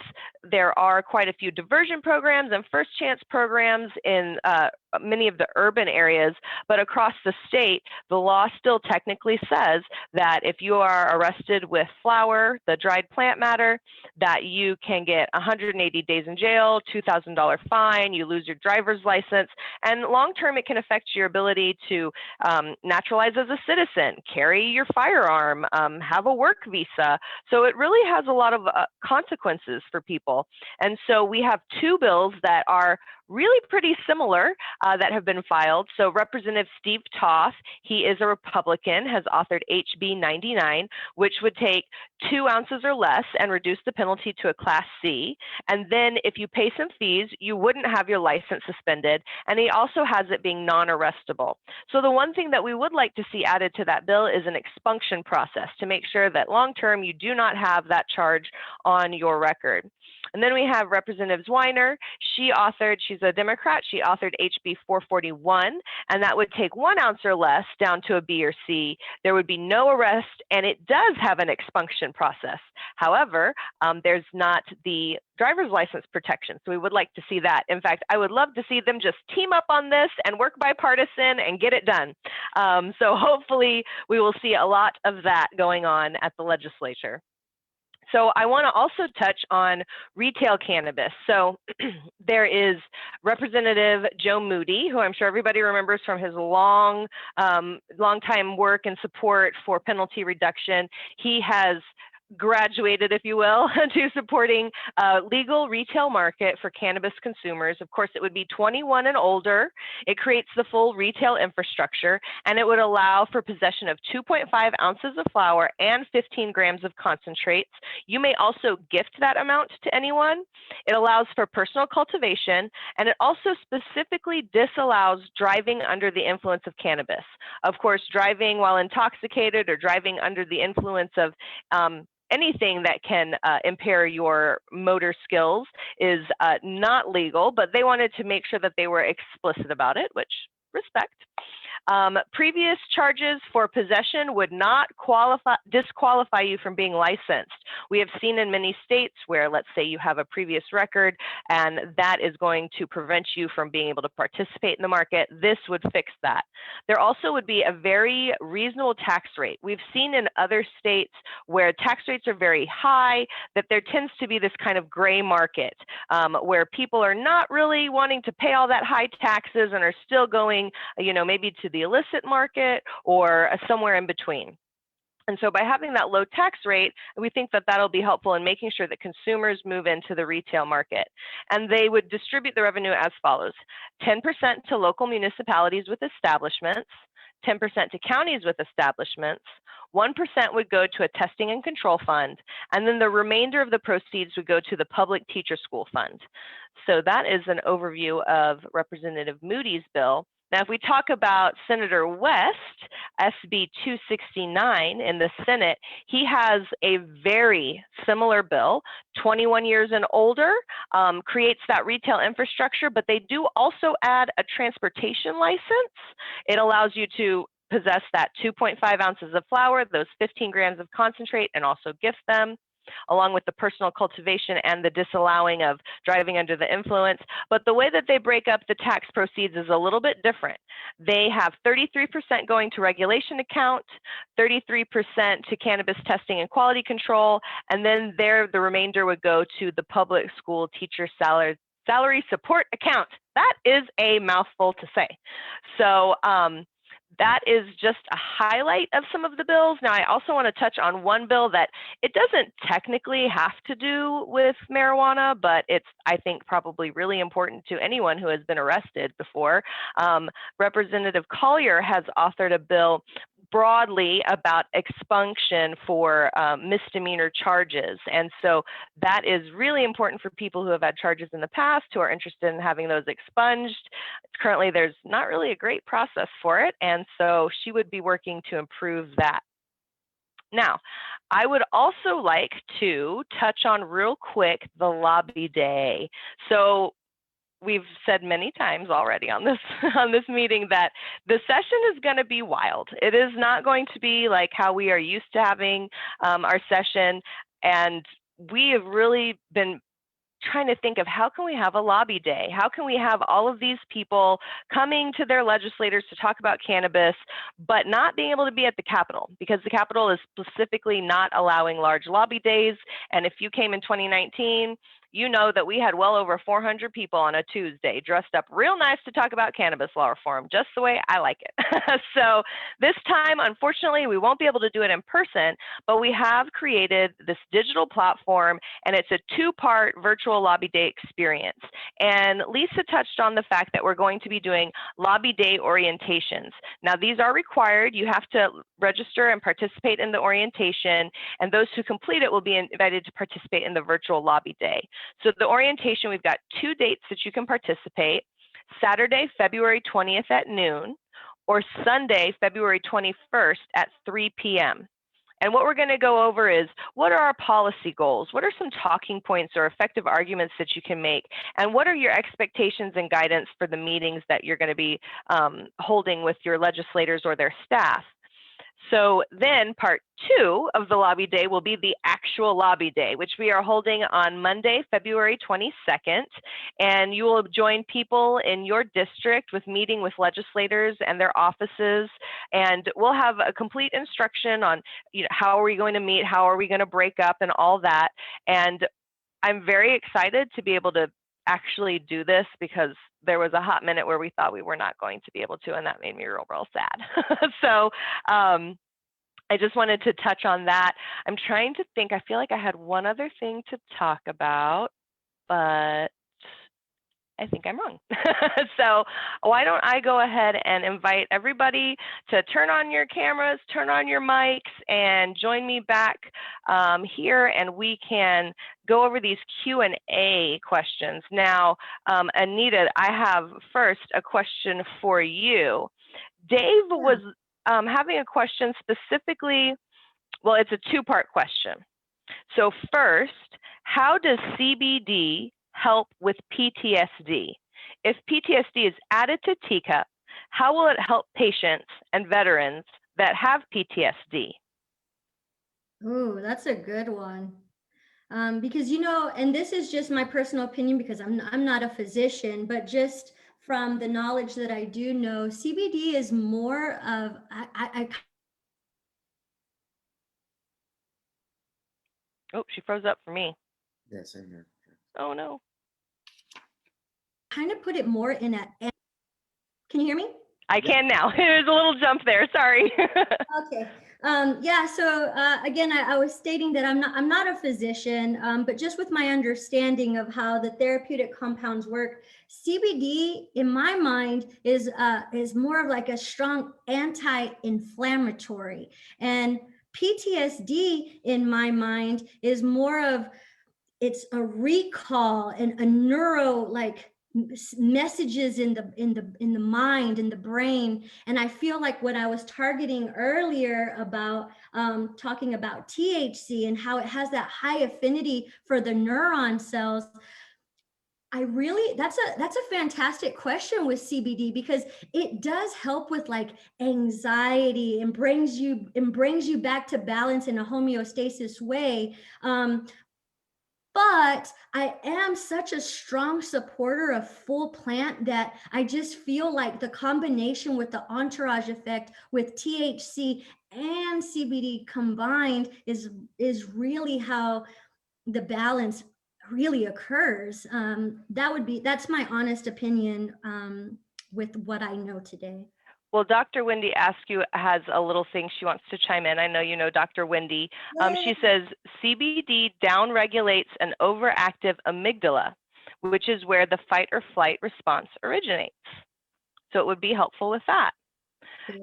there are quite a few diversion programs and first chance programs in many of the urban areas, but across the state, the law still technically says that if you are arrested with flower, the dried plant matter, that you can get 180 days in jail, $2,000 fine, you lose your driver's license, and long-term it can affect your ability to naturalize as a citizen, carry your firearm, have a work visa. So it really has a lot of consequences for people. And so we have two bills that are really pretty similar that have been filed. So Representative Steve Toth, he is a Republican, has authored HB 99, which would take 2 ounces or less and reduce the penalty to a Class C. And then if you pay some fees, you wouldn't have your license suspended. And he also has it being non-arrestable. So the one thing that we would like to see added to that bill is an expunction process to make sure that long-term you do not have that charge on your record. And then we have Representative Weiner. She's a Democrat. She authored HB 441, and that would take 1 ounce or less down to a B or C. There would be no arrest, and it does have an expunction process. However, there's not the driver's license protection, so we would like to see that. In fact, I would love to see them just team up on this and work bipartisan and get it done. So hopefully we will see a lot of that going on at the legislature. So I want to also touch on retail cannabis. So there is Representative Joe Moody, who I'm sure everybody remembers from his long time work and support for penalty reduction. He has graduated, if you will, to supporting a legal retail market for cannabis consumers. Of course, it would be 21 and older. It creates the full retail infrastructure, and it would allow for possession of 2.5 ounces of flower and 15 grams of concentrates. You may also gift that amount to anyone. It allows for personal cultivation, and it also specifically disallows driving under the influence of cannabis. Of course, driving while intoxicated or driving under the influence of anything that can impair your motor skills is not legal, but they wanted to make sure that they were explicit about it, which respect. Previous charges for possession would not disqualify you from being licensed. We have seen in many states where, let's say you have a previous record, and that is going to prevent you from being able to participate in the market. This would fix that. There also would be a very reasonable tax rate. We've seen in other states where tax rates are very high, that there tends to be this kind of gray market where people are not really wanting to pay all that high taxes and are still going, maybe to the illicit market or somewhere in between. And so by having that low tax rate, we think that that'll be helpful in making sure that consumers move into the retail market. And they would distribute the revenue as follows: 10% to local municipalities with establishments, 10% to counties with establishments, 1% would go to a testing and control fund, and then the remainder of the proceeds would go to the public teacher school fund. So that is an overview of Representative Moody's bill. Now, if we talk about Senator West, SB 269 in the Senate, he has a very similar bill, 21 years and older, creates that retail infrastructure, but they do also add a transportation license. It allows you to possess that 2.5 ounces of flower, those 15 grams of concentrate, and also gift them, along with the personal cultivation and the disallowing of driving under the influence. But the way that they break up the tax proceeds is a little bit different. They have 33% going to regulation account, 33% to cannabis testing and quality control, and then the remainder would go to the public school teacher salary support account. That is a mouthful to say. So that is just a highlight of some of the bills. Now, I also want to touch on one bill that it doesn't technically have to do with marijuana, but it's, I think, probably really important to anyone who has been arrested before. Representative Collier has authored a bill broadly about expunction for misdemeanor charges. And so that is really important for people who have had charges in the past, who are interested in having those expunged. Currently, there's not really a great process for it. And so she would be working to improve that. Now, I would also like to touch on real quick the lobby day. So we've said many times already on this meeting that the session is going to be wild. It is not going to be like how we are used to having our session. And we have really been trying to think of how can we have a lobby day? How can we have all of these people coming to their legislators to talk about cannabis, but not being able to be at the Capitol, because the Capitol is specifically not allowing large lobby days. And if you came in 2019, you know that we had well over 400 people on a Tuesday dressed up real nice to talk about cannabis law reform, just the way I like it. So this time, unfortunately, we won't be able to do it in person, but we have created this digital platform, and it's a two-part virtual lobby day experience. And Lisa touched on the fact that we're going to be doing lobby day orientations. Now, these are required. You have to register and participate in the orientation, and those who complete it will be invited to participate in the virtual lobby day. So the orientation, we've got 2 dates that you can participate: Saturday, February 20th at noon, or Sunday, February 21st at 3 p.m. And what we're going to go over is, what are our policy goals? What are some talking points or effective arguments that you can make? And what are your expectations and guidance for the meetings that you're going to be holding with your legislators or their staff? So then part 2 of the lobby day will be the actual lobby day, which we are holding on Monday, February 22nd. And you will join people in your district with meeting with legislators and their offices. And we'll have a complete instruction on, how are we going to meet, how are we going to break up, and all that. And I'm very excited to be able to actually do this, because there was a hot minute where we thought we were not going to be able to, and that made me real sad. So I just wanted to touch on that. I'm trying to think, I feel like I had one other thing to talk about, but I think I'm wrong. So why don't I go ahead and invite everybody to turn on your cameras, turn on your mics, and join me back here, and we can go over these Q&A questions. Now, Anita, I have first a question for you. Dave was having a question specifically, well, it's a two-part question. So first, how does CBD help with PTSD? If PTSD is added to TCUP, how will it help patients and veterans that have PTSD? Ooh, that's a good one. Because, and this is just my personal opinion, because I'm not a physician, but just from the knowledge that I do know, CBD is more of, Oh, she froze up for me. Yeah, same here. Oh no. kind of put it more in a, can you hear me? I can now. There's a little jump there, sorry. Okay. Yeah, so again, I was stating that I'm not a physician, but just with my understanding of how the therapeutic compounds work, CBD in my mind is more of like a strong anti-inflammatory, and PTSD in my mind is more of, it's a recall and a neuro, like messages in the mind, in the brain. And I feel like what I was targeting earlier about talking about THC and how it has that high affinity for the neuron cells, I really, that's a fantastic question with CBD, because it does help with like anxiety and brings you back to balance in a homeostasis way. But I am such a strong supporter of full plant that I just feel like the combination with the entourage effect with THC and CBD combined is really how the balance really occurs. That's my honest opinion with what I know today. Well, Dr. Wendy Askew has a little thing she wants to chime in. I know you know Dr. Wendy. She says CBD downregulates an overactive amygdala, which is where the fight or flight response originates. So it would be helpful with that.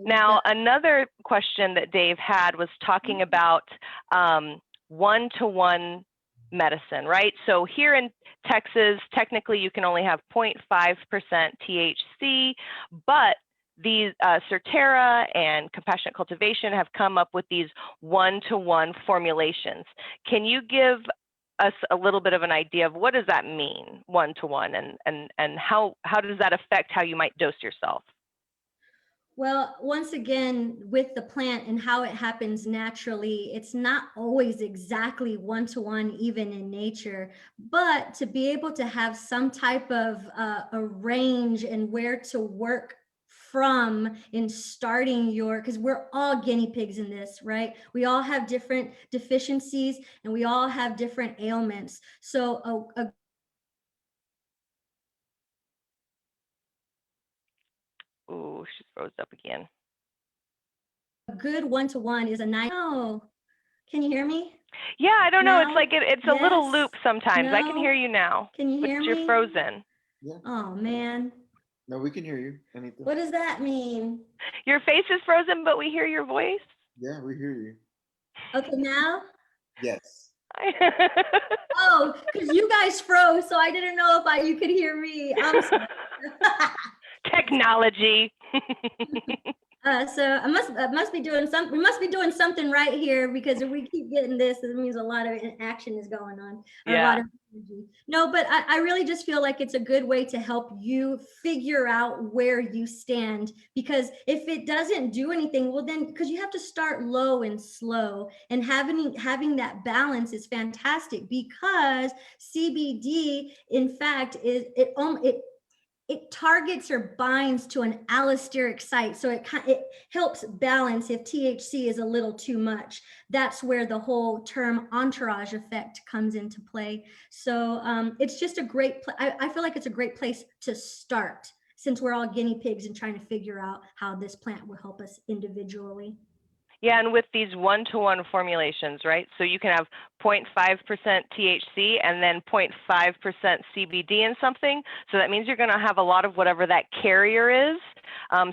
Now, another question that Dave had was talking about one-to-one medicine, right? So here in Texas, technically you can only have 0.5% THC, but these Certera and Compassionate Cultivation have come up with these one-to-one formulations. Can you give us a little bit of an idea of what does that mean, one-to-one, and how does that affect how you might dose yourself? Well, once again, with the plant and how it happens naturally, it's not always exactly one-to-one, even in nature, but to be able to have some type of a range and where to work from in starting your, because we're all guinea pigs in this, right? We all have different deficiencies and we all have different ailments. So Ooh, she froze up again. a good one-to-one is a nice, oh, can you hear me? Yeah, I don't know. Now? It's like it's a little loop sometimes. I can No? hear you now. Can you hear but me? You're frozen. Yeah. Oh, man. No, we can hear you, Anita. What does that mean? Your face is frozen, but we hear your voice. Yeah, we hear you. Okay, now? Yes. Oh, because you guys froze, so I didn't know if you could hear me. I'm sorry. Technology. So I must be doing something. We must be doing something right here, because if we keep getting this, it means a lot of action is going on, or a lot of energy. No, but I really just feel like it's a good way to help you figure out where you stand, because if it doesn't do anything, well then, because you have to start low and slow, and having that balance is fantastic, because CBD, in fact, it targets or binds to an allosteric site. So it helps balance if THC is a little too much. That's where the whole term entourage effect comes into play. So it's just a great, I feel like it's a great place to start, since we're all guinea pigs and trying to figure out how this plant will help us individually. Yeah, and with these one-to-one formulations, right? So you can have 0.5% THC and then 0.5% CBD in something. So that means you're going to have a lot of whatever that carrier is.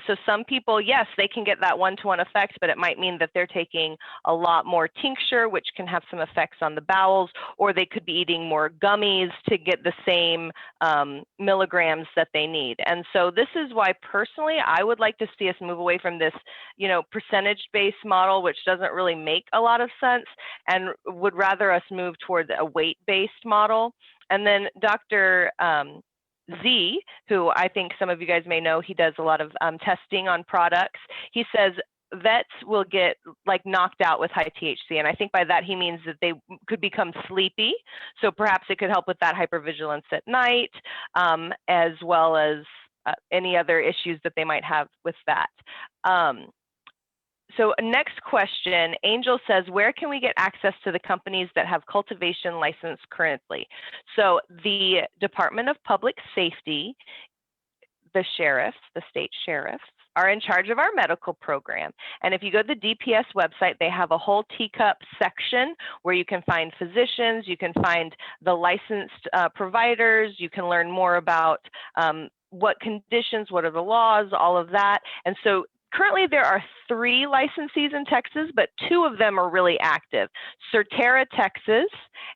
So some people, yes, they can get that one-to-one effect, but it might mean that they're taking a lot more tincture, which can have some effects on the bowels, or they could be eating more gummies to get the same milligrams that they need. And so this is why personally, I would like to see us move away from this, percentage-based model, which doesn't really make a lot of sense, and would rather us move towards a weight-based model. And then Dr. Z, who I think some of you guys may know, he does a lot of testing on products. He says vets will get like knocked out with high THC. And I think by that, he means that they could become sleepy. So perhaps it could help with that hypervigilance at night, as well as any other issues that they might have with that. So next question, Angel says, where can we get access to the companies that have cultivation license currently? So the Department of Public Safety, the sheriffs, the state sheriffs, are in charge of our medical program. And if you go to the DPS website, they have a whole TCUP section where you can find physicians, you can find the licensed providers, you can learn more about what conditions, what are the laws, all of that. And so currently, there are 3 licensees in Texas, but 2 of them are really active. Certera, Texas,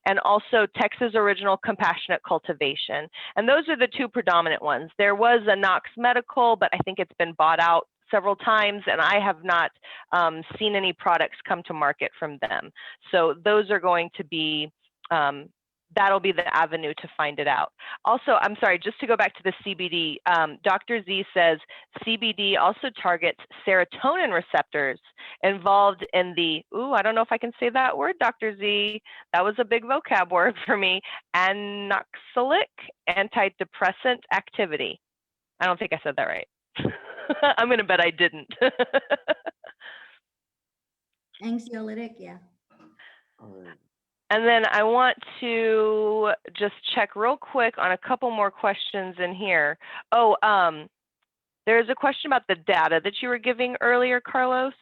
and also Texas Original Compassionate Cultivation. And those are the 2 predominant ones. There was a Knox Medical, but I think it's been bought out several times, and I have not seen any products come to market from them. So those are going to be that'll be the avenue to find it out. Also, I'm sorry, just to go back to the CBD, Dr. Z says CBD also targets serotonin receptors involved in the, I don't know if I can say that word, Dr. Z, that was a big vocab word for me, anoxalic antidepressant activity. I don't think I said that right. I'm gonna bet I didn't. Anxiolytic, yeah. All right. And then I want to just check real quick on a couple more questions in here. Oh, there's a question about the data that you were giving earlier, Carlos.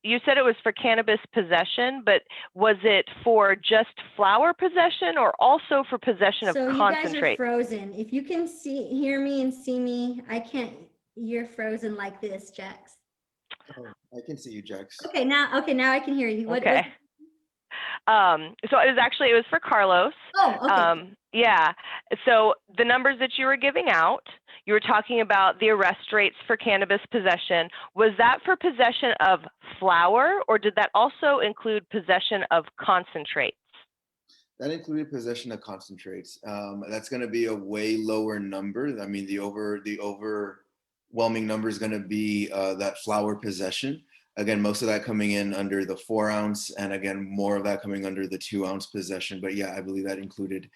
You said it was for cannabis possession, but was it for just flower possession or also for possession of concentrate? So you guys are frozen. If you can hear me and see me, I can't, you're frozen like this, Jax. Oh, I can see you, Jax. Okay, now I can hear you. What, okay. So it was for Carlos. Oh, okay. Yeah. So the numbers that you were giving out, you were talking about the arrest rates for cannabis possession. Was that for possession of flower, or did that also include possession of concentrates? That included possession of concentrates. That's going to be a way lower number. I mean, the overwhelming number is going to be that flower possession. Again, most of that coming in under the 4 ounce, and again, more of that coming under the 2 ounce possession. But yeah, I believe that included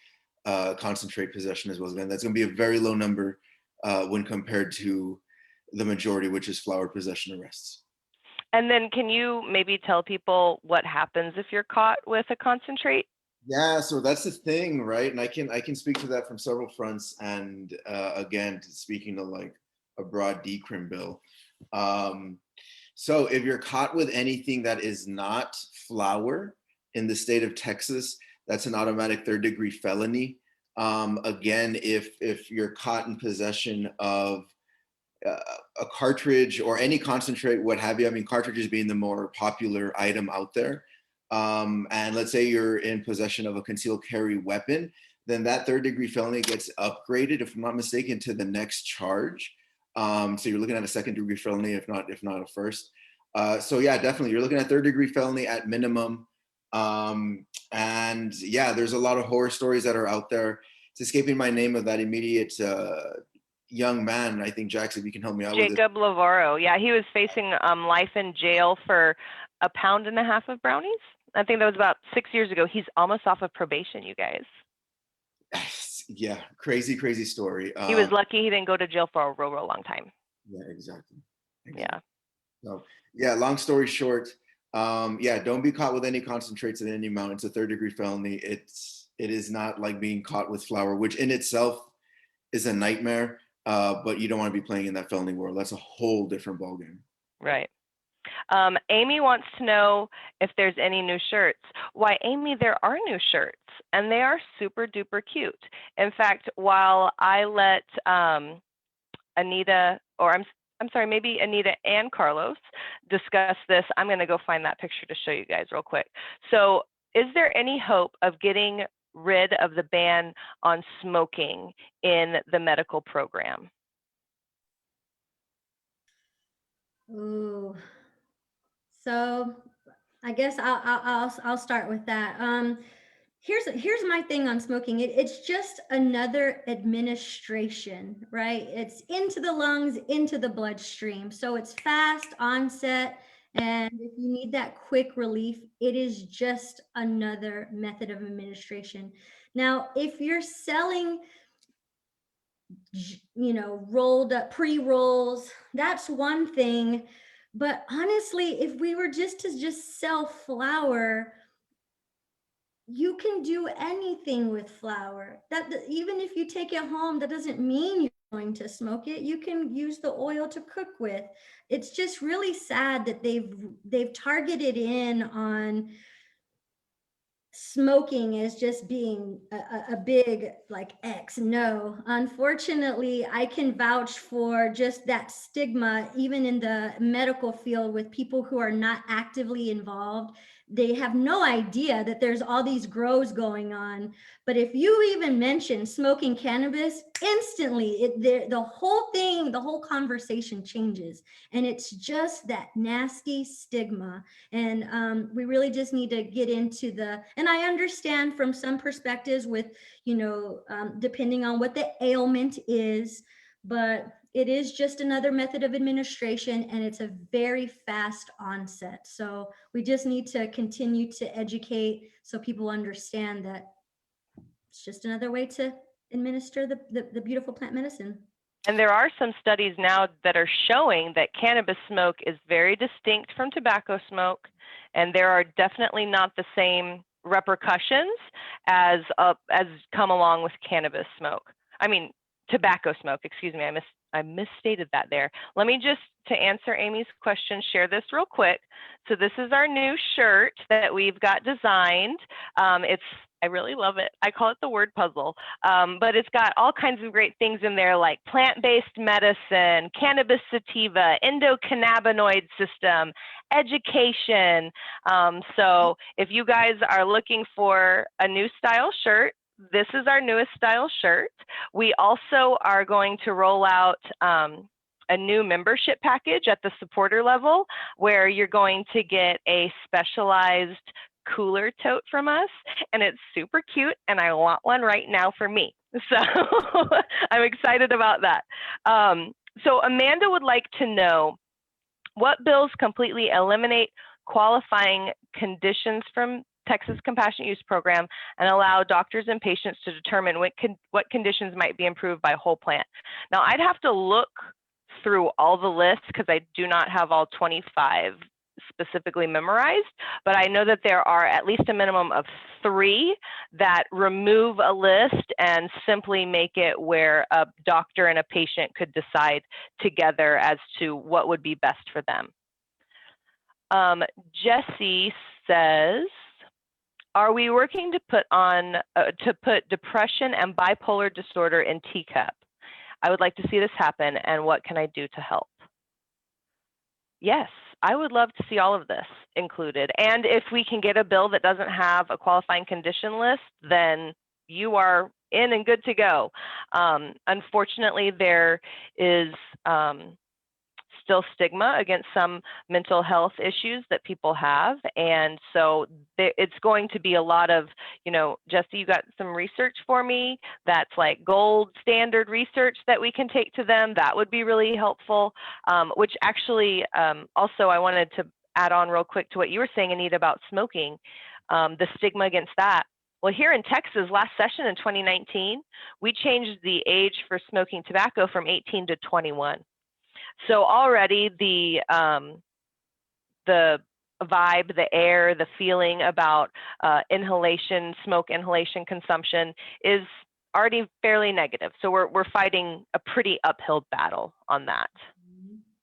concentrate possession as well. Again, that's going to be a very low number when compared to the majority, which is flower possession arrests. And then can you maybe tell people what happens if you're caught with a concentrate? Yeah, so that's the thing, right? And I can speak to that from several fronts. And again, speaking to like a broad decrim bill. So if you're caught with anything that is not flower in the state of Texas, that's an automatic 3rd-degree felony. Again, if you're caught in possession of a cartridge or any concentrate, what have you, I mean, cartridges being the more popular item out there. And let's say you're in possession of a concealed carry weapon, then that 3rd-degree felony gets upgraded, if I'm not mistaken, to the next charge. So you're looking at a second-degree felony, if not a first. So yeah, definitely, you're looking at third-degree felony at minimum. And yeah, there's a lot of horror stories that are out there. It's escaping my name of that immediate young man. I think, Jax, if you can help me out with this. Jacob Lavaro. Yeah, he was facing life in jail for 1.5 pounds of brownies. I think that was about 6 years ago. He's almost off of probation, you guys. Yeah, crazy story. He was lucky he didn't go to jail for a real long time. Yeah, exactly. Yeah. So yeah, long story short, yeah, don't be caught with any concentrates in any amount. It's a third-degree felony. It is not like being caught with flour, which in itself is a nightmare. But you don't want to be playing in that felony world. That's a whole different ballgame. Right. Amy wants to know if there's any new shirts. Why, Amy, there are new shirts, and they are super duper cute. In fact, while I let Anita, or I'm sorry, maybe Anita and Carlos discuss this, I'm going to go find that picture to show you guys real quick. So is there any hope of getting rid of the ban on smoking in the medical program? Ooh. So I guess I'll start with that. Here's my thing on smoking. It's just another administration, right? It's into the lungs, into the bloodstream. So it's fast onset. And if you need that quick relief, it is just another method of administration. Now, if you're selling, rolled up pre-rolls, that's one thing. But honestly, if we were just to just sell flour, you can do anything with flour. That even if you take it home, that doesn't mean you're going to smoke it. You can use the oil to cook with. It's just really sad that they've targeted in on smoking as just being a big like X. No, unfortunately, I can vouch for just that stigma, even in the medical field, with people who are not actively involved. They have no idea that there's all these grows going on. But if you even mention smoking cannabis, instantly the whole thing, the whole conversation changes. And it's just that nasty stigma. And we really just need to get into and I understand from some perspectives with, depending on what the ailment is, but it is just another method of administration, and it's a very fast onset. So we just need to continue to educate so people understand that it's just another way to administer the beautiful plant medicine. And there are some studies now that are showing that cannabis smoke is very distinct from tobacco smoke, and there are definitely not the same repercussions as come along with cannabis smoke. I mean, tobacco smoke, excuse me, I misstated that there. Let me just, to answer Amy's question, share this real quick. So this is our new shirt that we've got designed. I really love it. I call it the word puzzle, but it's got all kinds of great things in there, like plant-based medicine, cannabis sativa, endocannabinoid system, education. So if you guys are looking for a new style shirt, this is our newest style shirt. We also are going to roll out a new membership package at the supporter level, where you're going to get a specialized cooler tote from us, and it's super cute, and I want one right now for me. So I'm excited about that. So Amanda would like to know, what bills completely eliminate qualifying conditions from Texas Compassionate Use Program and allow doctors and patients to determine what conditions might be improved by whole plant? Now, I'd have to look through all the lists because I do not have all 25 specifically memorized, but I know that there are at least a minimum of 3 that remove a list and simply make it where a doctor and a patient could decide together as to what would be best for them. Jesse says, are we working to put depression and bipolar disorder in TCUP? I would like to see this happen, and what can I do to help? Yes, I would love to see all of this included. And if we can get a bill that doesn't have a qualifying condition list, then you are in and good to go. Unfortunately, there is still stigma against some mental health issues that people have. And so it's going to be a lot of, you know, Jesse, you got some research for me that's like gold standard research that we can take to them. That would be really helpful, which actually also I wanted to add on real quick to what you were saying, Anita, about smoking, the stigma against that. Well, here in Texas, last session in 2019, we changed the age for smoking tobacco from 18 to 21. So already the vibe, the air, the feeling about inhalation, smoke inhalation consumption is already fairly negative. So we're fighting a pretty uphill battle on that.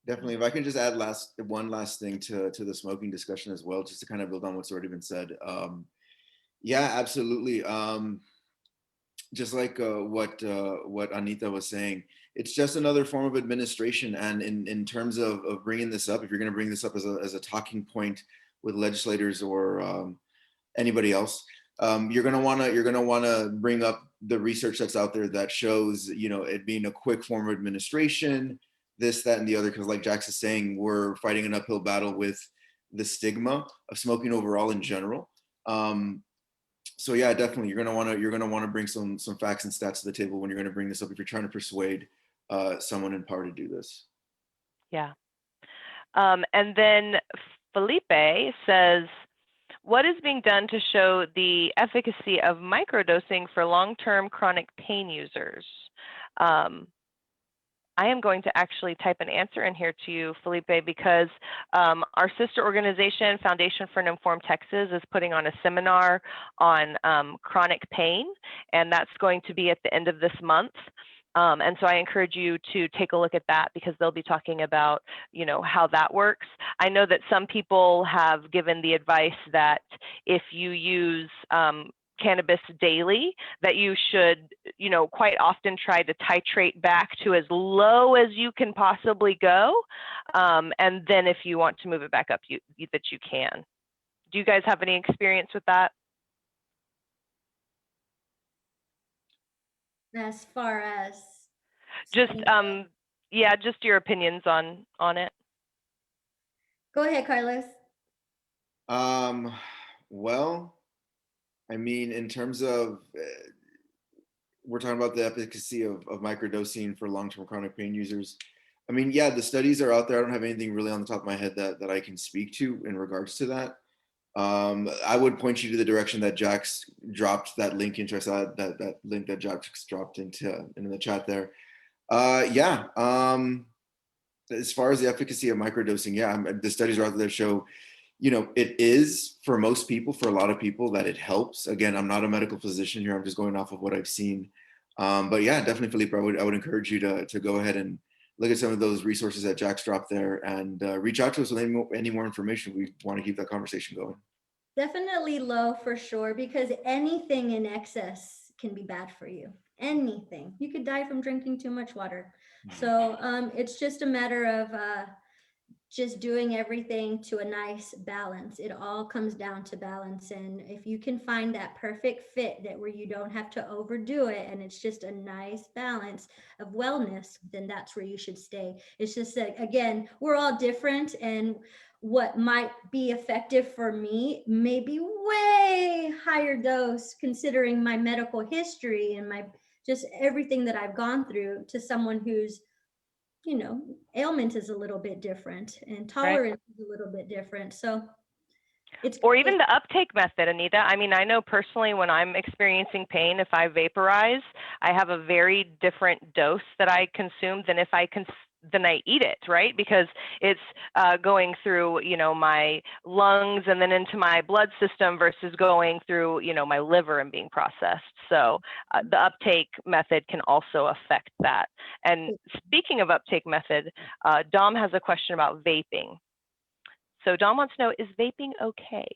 Definitely. If I can just add one last thing to the smoking discussion as well, just to kind of build on what's already been said. Yeah, absolutely. Just like what Anita was saying, it's just another form of administration. And in terms of bringing this up, if you're going to bring this up as a talking point with legislators or anybody else, you're going to want to bring up the research that's out there that shows, you know, it being a quick form of administration, this, that, and the other. Because like Jax is saying, we're fighting an uphill battle with the stigma of smoking overall in general. So yeah, definitely, you're gonna want to bring some facts and stats to the table when you're going to bring this up if you're trying to persuade someone in power to do this. Yeah. And then Felipe says, what is being done to show the efficacy of microdosing for long-term chronic pain users? I am going to actually type an answer in here to you, Felipe, because our sister organization, Foundation for an Informed Texas, is putting on a seminar on chronic pain, and that's going to be at the end of this month. And so I encourage you to take a look at that because they'll be talking about, you know, how that works. I know that some people have given the advice that if you use cannabis daily, that you should, you know, quite often try to titrate back to as low as you can possibly go. And then if you want to move it back up, that you can. Do you guys have any experience with that? As far as just yeah, just your opinions on it. Go ahead, Carlos. Well, I mean, in terms of we're talking about the efficacy of microdosing for long-term chronic pain users. I mean, yeah, the studies are out there. I don't have anything really on the top of my head that I can speak to in regards to that. I would point you to the direction that Jax dropped that link into. I saw that link that Jax dropped in the chat there. Yeah. As far as the efficacy of microdosing, yeah, the studies are out there that show, you know, it is for most people, for a lot of people, that it helps. Again, I'm not a medical physician here. I'm just going off of what I've seen. But yeah, definitely, Felipe, I would encourage you to go ahead and look at some of those resources that Jax dropped there and reach out to us with any more information. We want to keep that conversation going. Definitely low for sure, because anything in excess can be bad for you. Anything. You could die from drinking too much water. So it's just a matter of just doing everything to a nice balance. It all comes down to balance. And if you can find that perfect fit that where you don't have to overdo it and it's just a nice balance of wellness, then that's where you should stay. It's just that, again, we're all different, and what might be effective for me may be way higher dose considering my medical history and my just everything that I've gone through to someone who's, you know, ailment is a little bit different and tolerance is a little bit different. So it's, or even the uptake method, Anita. I mean, I know personally when I'm experiencing pain, if I vaporize, I have a very different dose that I consume than if I eat it, right? Because it's going through, you know, my lungs and then into my blood system versus going through, you know, my liver and being processed. So the uptake method can also affect that. And speaking of uptake method, Dom has a question about vaping. So Dom wants to know, is vaping okay?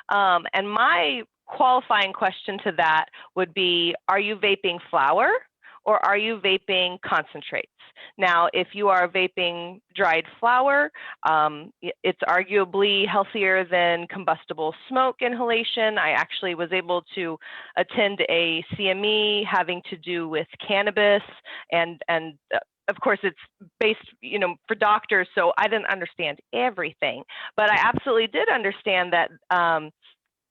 And my qualifying question to that would be, are you vaping flower or are you vaping concentrates? Now, if you are vaping dried flower, it's arguably healthier than combustible smoke inhalation. I actually was able to attend a CME having to do with cannabis, and of course it's based, for doctors, so I didn't understand everything, but I absolutely did understand that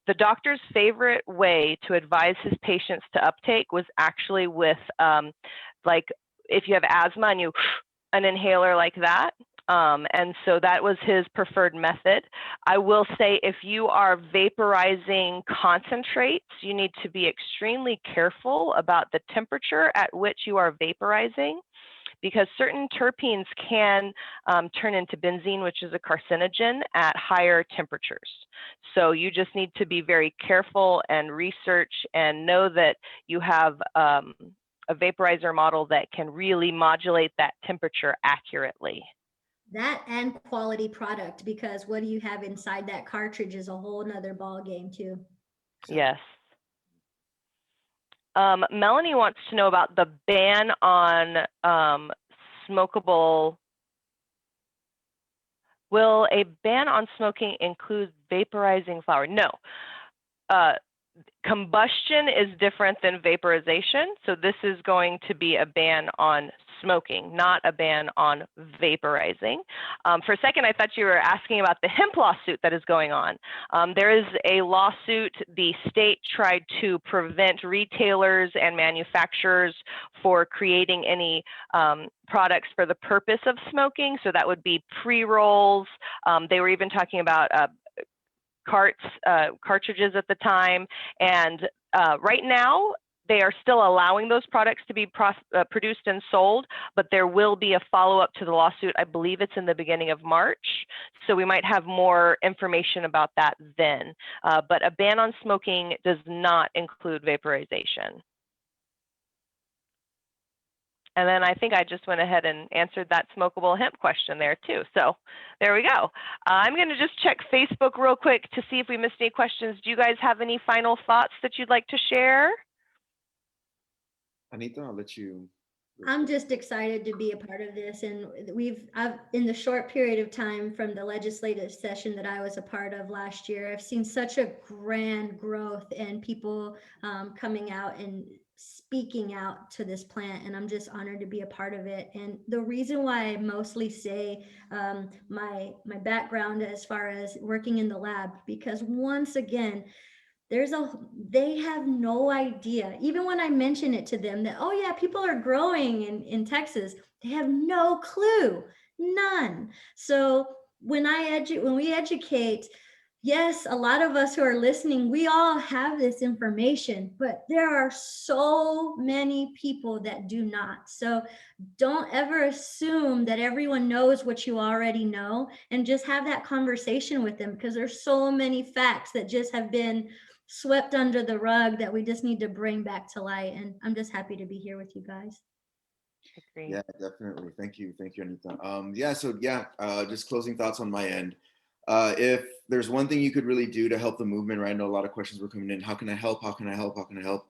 the doctor's favorite way to advise his patients to uptake was actually with, like, if you have asthma and an inhaler like that. And so that was his preferred method. I will say, if you are vaporizing concentrates, you need to be extremely careful about the temperature at which you are vaporizing, because certain terpenes can turn into benzene, which is a carcinogen, at higher temperatures. So you just need to be very careful and research and know that you have a vaporizer model that can really modulate that temperature accurately. That and quality product, because what do you have inside that cartridge is a whole nother ball game too. Yes. Melanie wants to know about the ban on smokable. Will a ban on smoking include vaporizing flower? No. Combustion is different than vaporization. So this is going to be a ban on smoking, not a ban on vaporizing. For a second, I thought you were asking about the hemp lawsuit that is going on. There is a lawsuit. The state tried to prevent retailers and manufacturers for creating any products for the purpose of smoking. So that would be pre-rolls. They were even talking about cartridges at the time. And right now, they are still allowing those products to be produced and sold, but there will be a follow-up to the lawsuit. I believe it's in the beginning of March, so we might have more information about that then. But a ban on smoking does not include vaporization. And then I think I just went ahead and answered that smokable hemp question there too. So there we go. I'm going to just check Facebook real quick to see if we missed any questions. Do you guys have any final thoughts that you'd like to share? Anita, I'll let you. I'm just excited to be a part of this, and I've in the short period of time from the legislative session that I was a part of last year, I've seen such a grand growth and people coming out and speaking out to this plant, and I'm just honored to be a part of it. And the reason why I mostly say my background as far as working in the lab, because once again, they have no idea, even when I mention it to them, that, oh yeah, people are growing in Texas, they have no clue, none. So when we educate, yes, a lot of us who are listening, we all have this information, but there are so many people that do not. So don't ever assume that everyone knows what you already know, and just have that conversation with them, because there's so many facts that just have been swept under the rug that we just need to bring back to light. And I'm just happy to be here with you guys. Agreed. Yeah, definitely. Thank you, Anita. Just closing thoughts on my end. If there's one thing you could really do to help the movement, right? I know a lot of questions were coming in. How can I help? How can I help? How can I help?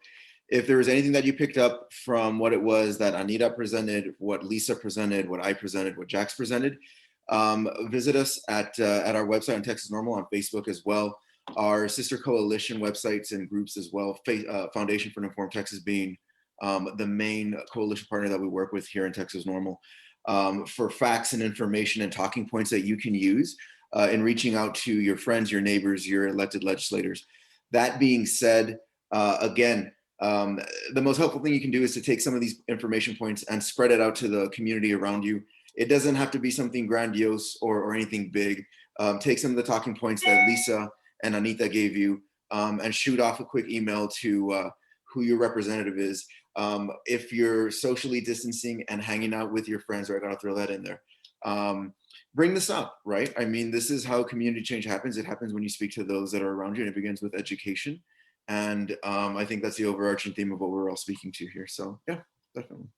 If there was anything that you picked up from what it was that Anita presented, what Lisa presented, what I presented, what Jax presented, visit us at our website on Texas NORML, on Facebook as well. Our sister coalition websites and groups as well, Foundation for an Informed Texas being the main coalition partner that we work with here in Texas NORML, for facts and information and talking points that you can use in reaching out to your friends, your neighbors, your elected legislators. That being said, again, the most helpful thing you can do is to take some of these information points and spread it out to the community around you. It doesn't have to be something grandiose or anything big. Take some of the talking points that Lisa and Anita gave you, and shoot off a quick email to who your representative is. If you're socially distancing and hanging out with your friends, right, I gotta throw that in there. Bring this up, right? I mean, this is how community change happens. It happens when you speak to those that are around you, and it begins with education. And I think that's the overarching theme of what we're all speaking to here. So yeah, definitely.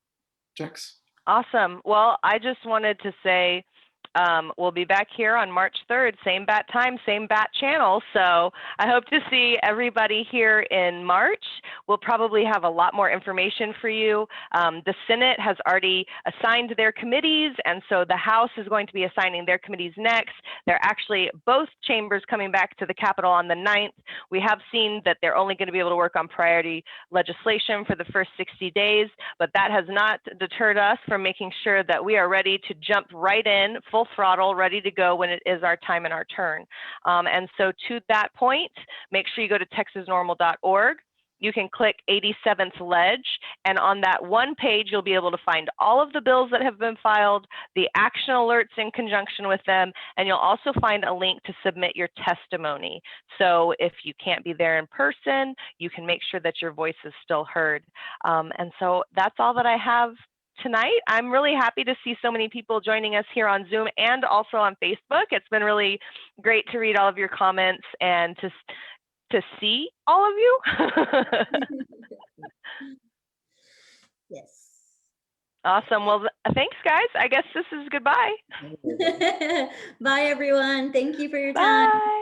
Jax. Awesome. Well, I just wanted to say, we'll be back here on March 3rd, same bat time, same bat channel. So I hope to see everybody here in March. We'll probably have a lot more information for you. The Senate has already assigned their committees, and so the House is going to be assigning their committees next. They're actually both chambers coming back to the Capitol on the 9th. We have seen that they're only going to be able to work on priority legislation for the first 60 days, but that has not deterred us from making sure that we are ready to jump right in, full throttle, ready to go when it is our time and our turn. And so to that point, make sure you go to texasnormal.org. You can click 87th Ledge, and on that one page, you'll be able to find all of the bills that have been filed, the action alerts in conjunction with them, and you'll also find a link to submit your testimony. So if you can't be there in person, you can make sure that your voice is still heard. And so that's all that I have tonight. I'm really happy to see so many people joining us here on Zoom and also on Facebook. It's been really great to read all of your comments and to see all of you. Yes. Awesome. Well, thanks, guys. I guess this is goodbye. Bye, everyone. Thank you for your time. Bye.